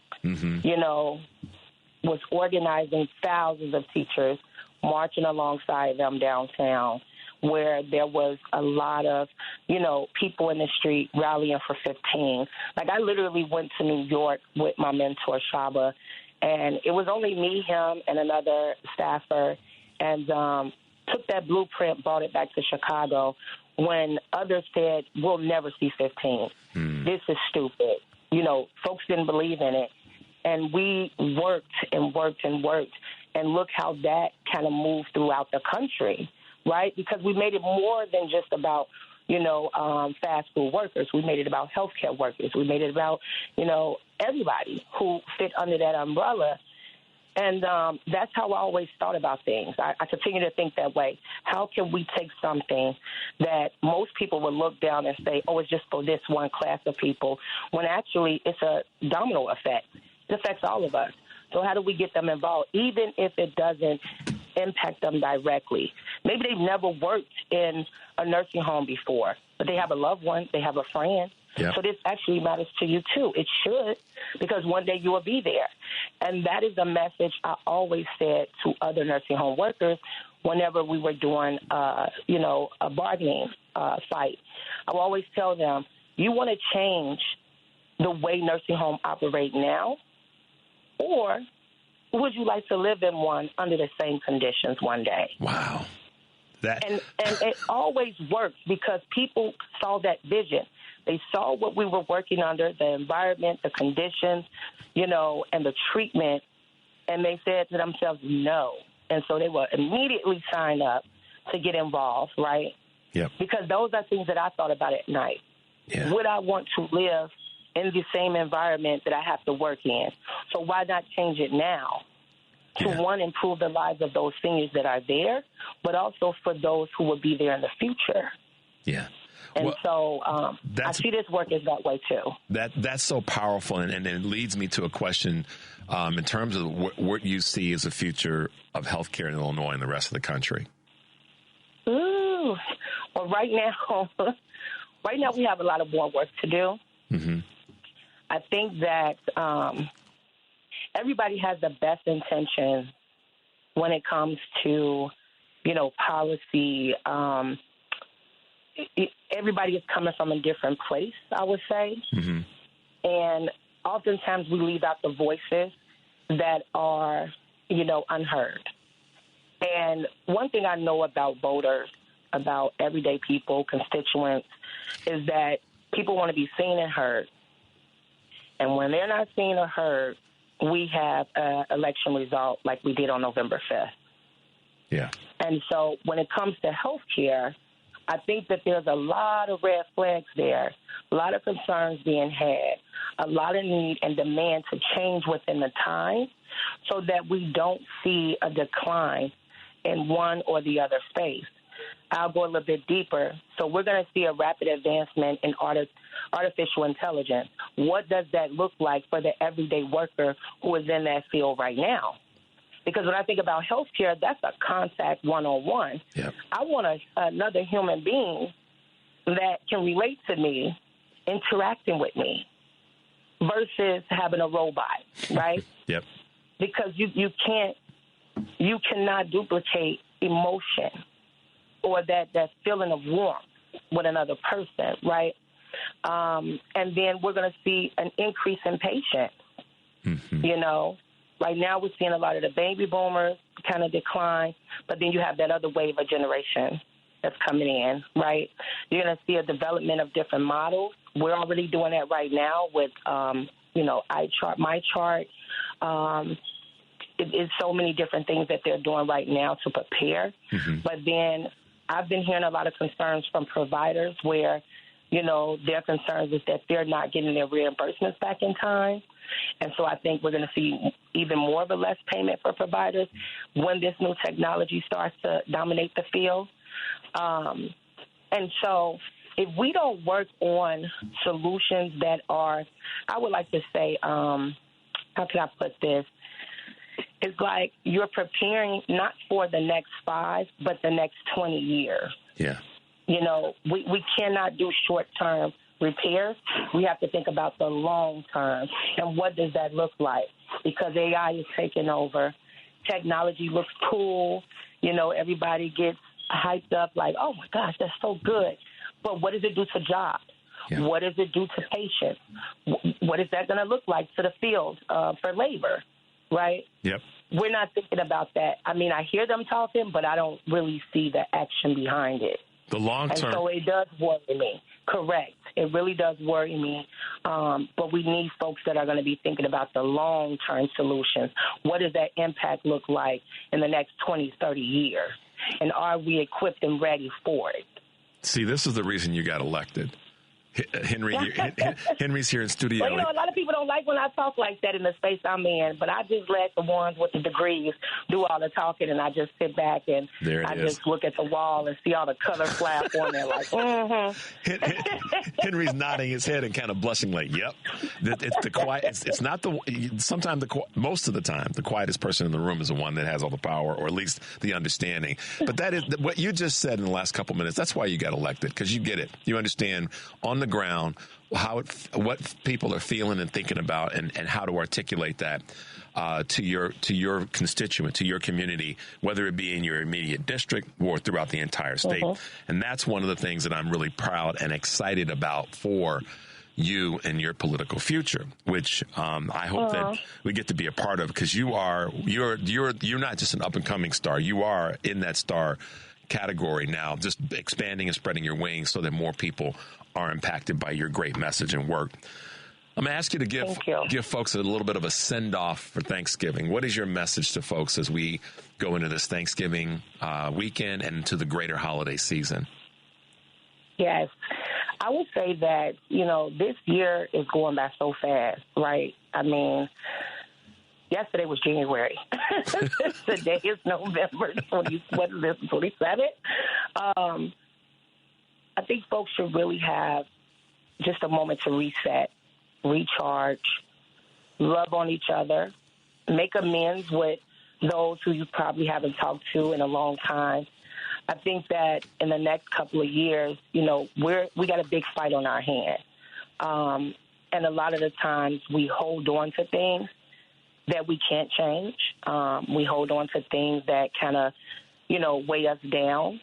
was organizing thousands of teachers, marching alongside them downtown, where there was a lot of, people in the street rallying for 15. I literally went to New York with my mentor, Shaba, and it was only me, him, and another staffer, and took that blueprint, brought it back to Chicago, when others said, we'll never see 15. This is stupid. Folks didn't believe in it. And we worked and worked and worked. And look how that kind of moved throughout the country, right? Because we made it more than just about, fast food workers. We made it about healthcare workers. We made it about, everybody who fit under that umbrella. And that's how I always thought about things. I continue to think that way. How can we take something that most people would look down and say, oh, it's just for this one class of people, when actually it's a domino effect. It affects all of us. So how do we get them involved, even if it doesn't impact them directly? Maybe they've never worked in a nursing home before, but they have a loved one, they have a friend. Yep. So this actually matters to you, too. It should, because one day you will be there. And that is a message I always said to other nursing home workers whenever we were doing, a bargaining fight. I will always tell them, you want to change the way nursing homes operate now, or would you like to live in one under the same conditions one day? Wow. And it always works because people saw that vision. They saw what we were working under, the environment, the conditions, and the treatment, and they said to themselves, no. And so they will immediately sign up to get involved, right? Yep. Because those are things that I thought about at night. Yeah. Would I want to live in the same environment that I have to work in? So why not change it now? To, one, improve the lives of those seniors that are there, but also for those who will be there in the future. Yeah. And so I see this work as that way, too. That's so powerful, and it leads me to a question in terms of what you see as the future of healthcare in Illinois and the rest of the country. Ooh. Well, right now we have a lot of more work to do. Mm-hmm. I think that everybody has the best intention when it comes to, policy. Everybody is coming from a different place, I would say. Mm-hmm. And oftentimes we leave out the voices that are, unheard. And one thing I know about voters, about everyday people, constituents, is that people want to be seen and heard. And when they're not seen or heard, we have an election result like we did on November 5th. Yeah. And so when it comes to health care, I think that there's a lot of red flags there, a lot of concerns being had, a lot of need and demand to change within the time so that we don't see a decline in one or the other space. I'll go a little bit deeper. So we're going to see a rapid advancement in artificial intelligence. What does that look like for the everyday worker who is in that field right now? Because when I think about healthcare, that's a contact one-on-one. Yep. I want another human being that can relate to me, interacting with me, versus having a robot, right? Yep. Because you cannot duplicate emotion or that feeling of warmth with another person, right? And then we're going to see an increase in patients, Mm-hmm. Right now, we're seeing a lot of the baby boomers kind of decline, but then you have that other wave of generation that's coming in, right? You're going to see a development of different models. We're already doing that right now with, iChart, MyChart. It's so many different things that they're doing right now to prepare. Mm-hmm. But then I've been hearing a lot of concerns from providers where, their concerns is that they're not getting their reimbursements back in time. And so I think we're going to see even more of a less payment for providers when this new technology starts to dominate the field. And so if we don't work on solutions that are, I would like to say, how can I put this? It's like you're preparing not for the next 5, but the next 20 years. Yeah. We cannot do short-term repairs. We have to think about the long term and what does that look like, because AI is taking over. Technology looks cool. Everybody gets hyped up like, oh, my gosh, that's so good. But what does it do to jobs? Yeah. What does it do to patients? What is that going to look like to the field for labor, right? Yep. We're not thinking about that. I mean, I hear them talking, but I don't really see the action behind it. The long term. And so it does worry me. Correct. It really does worry me. But we need folks that are going to be thinking about the long-term solutions. What does that impact look like in the next 20, 30 years? And are we equipped and ready for it? See, this is the reason you got elected. Henry's here in studio. Well, a lot of people don't like when I talk like that in the space I'm in, but I just let the ones with the degrees do all the talking, and I just sit back and just look at the wall and see all the color flap on there like, Henry's nodding his head and kind of blushing like, yep. It's the quiet. It's not most of the time, the quietest person in the room is the one that has all the power, or at least the understanding. But that is what you just said in the last couple minutes. That's why you got elected, because you get it. You understand on the ground what people are feeling and thinking about, and how to articulate that to your constituent, to your community, whether it be in your immediate district or throughout the entire state. And that's one of the things that I'm really proud and excited about for you and your political future, which I hope that we get to be a part of, because you're not just an up and coming star. You are in that star category now, just expanding and spreading your wings so that more people are impacted by your great message and work. I'm going to ask you to give folks a little bit of a send-off for Thanksgiving. What is your message to folks as we go into this Thanksgiving weekend and into the greater holiday season? Yes. I would say that, this year is going by so fast, right? I mean, yesterday was January. Today is November 27th. I think folks should really have just a moment to reset, recharge, love on each other, make amends with those who you probably haven't talked to in a long time. I think that in the next couple of years, we got a big fight on our hand. And a lot of the times we hold on to things that we can't change. We hold on to things that kind of, weigh us down.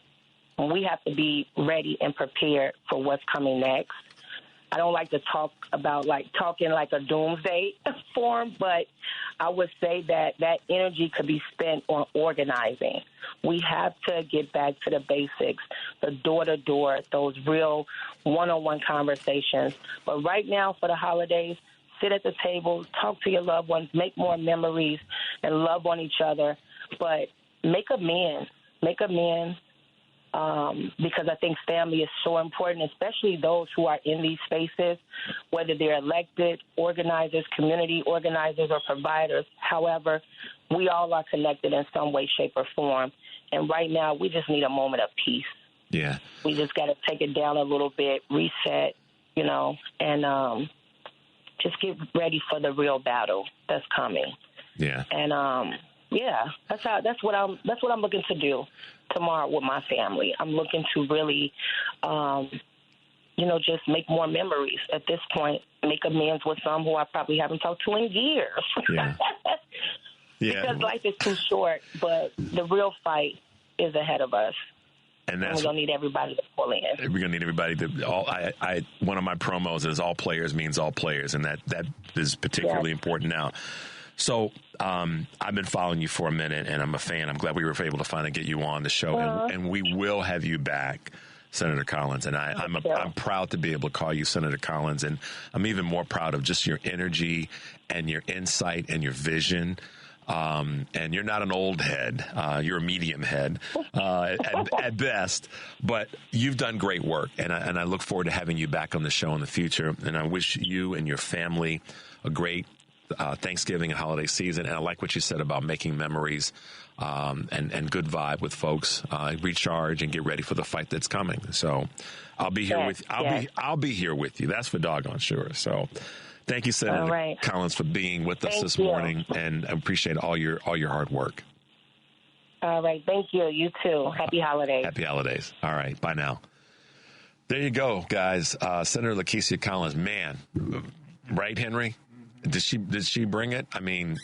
And we have to be ready and prepared for what's coming next. I don't like to talk about talking like a doomsday form, but I would say that energy could be spent on organizing. We have to get back to the basics, the door-to-door, those real one-on-one conversations. But right now for the holidays, sit at the table, talk to your loved ones, make more memories, and love on each other. But make amends. Because I think family is so important, especially those who are in these spaces, whether they're elected, organizers, community organizers, or providers. However, we all are connected in some way, shape, or form. And right now, we just need a moment of peace. Yeah. We just got to take it down a little bit, reset, and just get ready for the real battle that's coming. Yeah. And that's what I'm looking to do tomorrow with my family. I'm looking to really, just make more memories at this point, make amends with some who I probably haven't talked to in years. Yeah. Because life is too short, but the real fight is ahead of us. And we're going to need everybody to pull in. We're going to need everybody to one of my promos is all players means all players, and that is particularly important now. So I've been following you for a minute, and I'm a fan. I'm glad we were able to finally get you on the show, and we will have you back, Senator Collins. And I'm proud to be able to call you Senator Collins, and I'm even more proud of just your energy and your insight and your vision. And you're not an old head. You're a medium head at best. But you've done great work, and I look forward to having you back on the show in the future. And I wish you and your family a great Thanksgiving and holiday season. And I like what you said about making memories and good vibe with folks. Recharge and get ready for the fight that's coming. So I'll be here I'll be here with you. That's for doggone sure. So thank you, Senator Collins, for being with us this morning, and I appreciate all your hard work. All right. Thank you. You too. Happy holidays. Happy holidays. All right. Bye now. There you go, guys. Senator Lakesia Collins, man. Right, Henry? Did she bring it? I mean,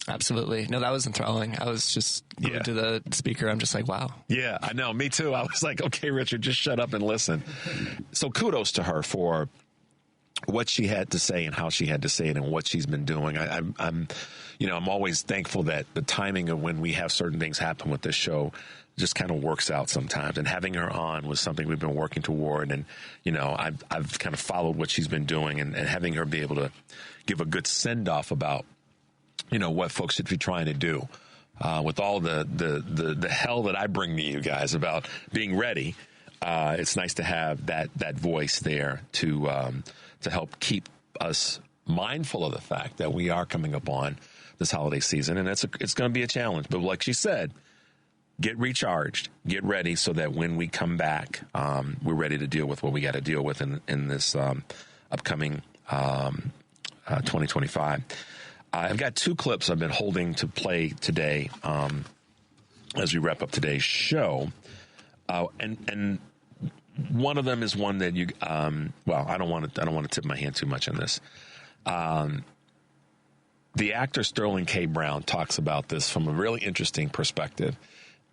absolutely. No, that was enthralling. I was just glued to the speaker. I'm just like, wow. Yeah, I know. Me too. I was like, okay, Richard, just shut up and listen. So kudos to her for what she had to say and how she had to say it and what she's been doing. I'm always thankful that the timing of when we have certain things happen with this show just kind of works out sometimes. And having her on was something we've been working toward. And, I've kind of followed what she's been doing, and having her be able to give a good send off about, what folks should be trying to do with all the hell that I bring to you guys about being ready. it's nice to have that voice there to help keep us mindful of the fact that we are coming up on this holiday season, and it's going to be a challenge. But like she said, get recharged, get ready so that when we come back, we're ready to deal with what we got to deal with in this upcoming 2025. I've got 2 clips I've been holding to play today as we wrap up today's show, and one of them is one that you. Well, I don't want to tip my hand too much on this. The actor Sterling K. Brown talks about this from a really interesting perspective,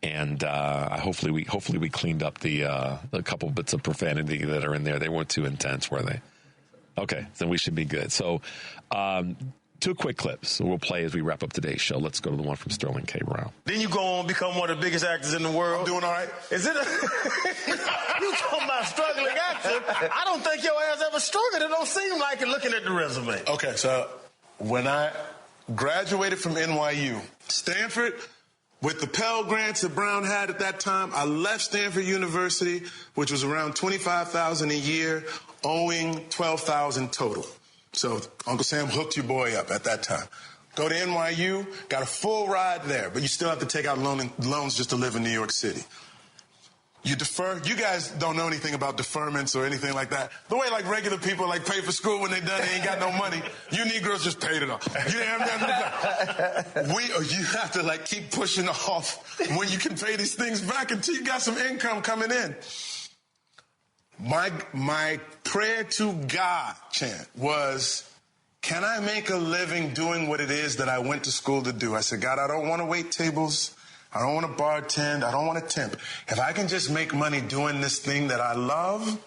and hopefully we cleaned up the couple bits of profanity that are in there. They weren't too intense, were they? Okay, then we should be good. So. 2 quick clips we'll play as we wrap up today's show. Let's go to the one from Sterling K. Brown. Then you go on become one of the biggest actors in the world. I'm doing all right. Is it you talking about struggling actor? I don't think your ass ever struggled. It don't seem like it looking at the resume. Okay, so when I graduated from NYU, Stanford, with the Pell Grants that Brown had at that time, I left Stanford University, which was around $25,000 a year, owing $12,000 total. So Uncle Sam hooked your boy up at that time. Go to NYU, got a full ride there, but you still have to take out loans just to live in New York City. You defer. You guys don't know anything about deferments or anything like that. The way like regular people like pay for school when they done, they ain't got no money. You Negroes just paid it off. You have to like keep pushing off when you can pay these things back until you got some income coming in. My prayer to God, chant, was, can I make a living doing what it is that I went to school to do? I said, God, I don't want to wait tables. I don't want to bartend. I don't want to temp. If I can just make money doing this thing that I love,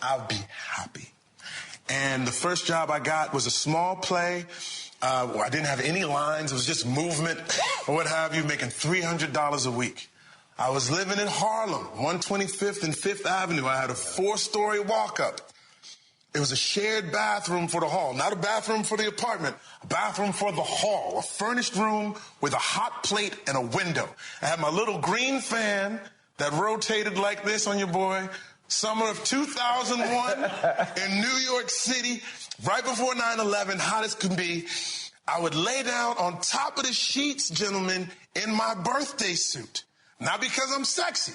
I'll be happy. And the first job I got was a small play. I didn't have any lines. It was just movement or what have you, making $300 a week. I was living in Harlem, 125th and 5th Avenue. I had a 4-story walk-up. It was a shared bathroom for the hall, not a bathroom for the apartment, a bathroom for the hall, a furnished room with a hot plate and a window. I had my little green fan that rotated like this on your boy. Summer of 2001 in New York City, right before 9/11, hot as could be. I would lay down on top of the sheets, gentlemen, in my birthday suit. Not because I'm sexy,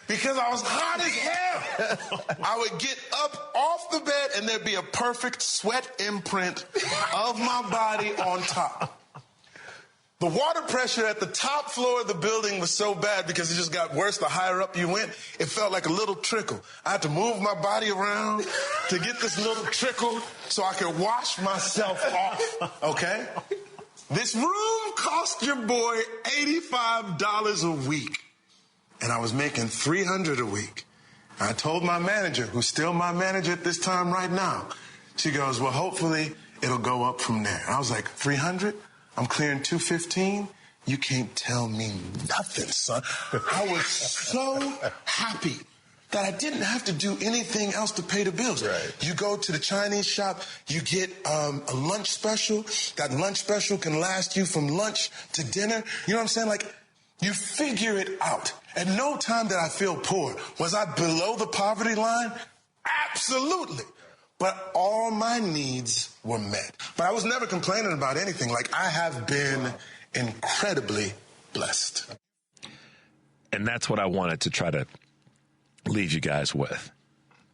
because I was hot as hell. I would get up off the bed and there'd be a perfect sweat imprint of my body on top. The water pressure at the top floor of the building was so bad because it just got worse the higher up you went. It felt like a little trickle. I had to move my body around to get this little trickle so I could wash myself off, okay? This room cost your boy $85 a week. And I was making $300 a week. I told my manager, who's still my manager at this time right now, she goes, well, hopefully it'll go up from there. I was like, 300? I'm clearing 215? You can't tell me nothing, son. I was so happy that I didn't have to do anything else to pay the bills. Right. You go to the Chinese shop, you get a lunch special. That lunch special can last you from lunch to dinner. You know what I'm saying? Like, you figure it out. At no time did I feel poor. Was I below the poverty line? Absolutely. But all my needs were met. But I was never complaining about anything. Like, I have been incredibly blessed. And that's what I wanted to try to leave you guys with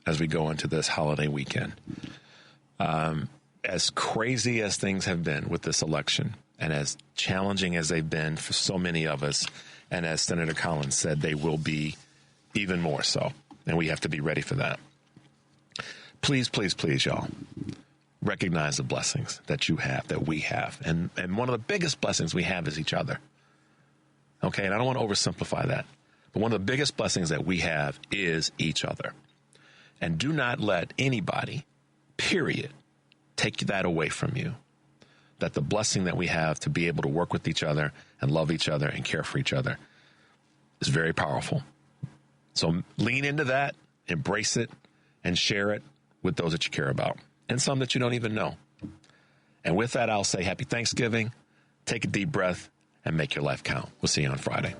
as we go into this holiday weekend. As crazy as things have been with this election, and as challenging as they've been for so many of us, and as Senator Collins said, they will be even more so, and we have to be ready for that. Please, please, please, y'all, recognize the blessings that you have, that we have, and one of the biggest blessings we have is each other. Okay, and I don't want to oversimplify that, but one of the biggest blessings that we have is each other. And do not let anybody, period, take that away from you. That the blessing that we have to be able to work with each other and love each other and care for each other is very powerful. So lean into that, embrace it, and share it with those that you care about and some that you don't even know. And with that, I'll say happy Thanksgiving, take a deep breath, and make your life count. We'll see you on Friday.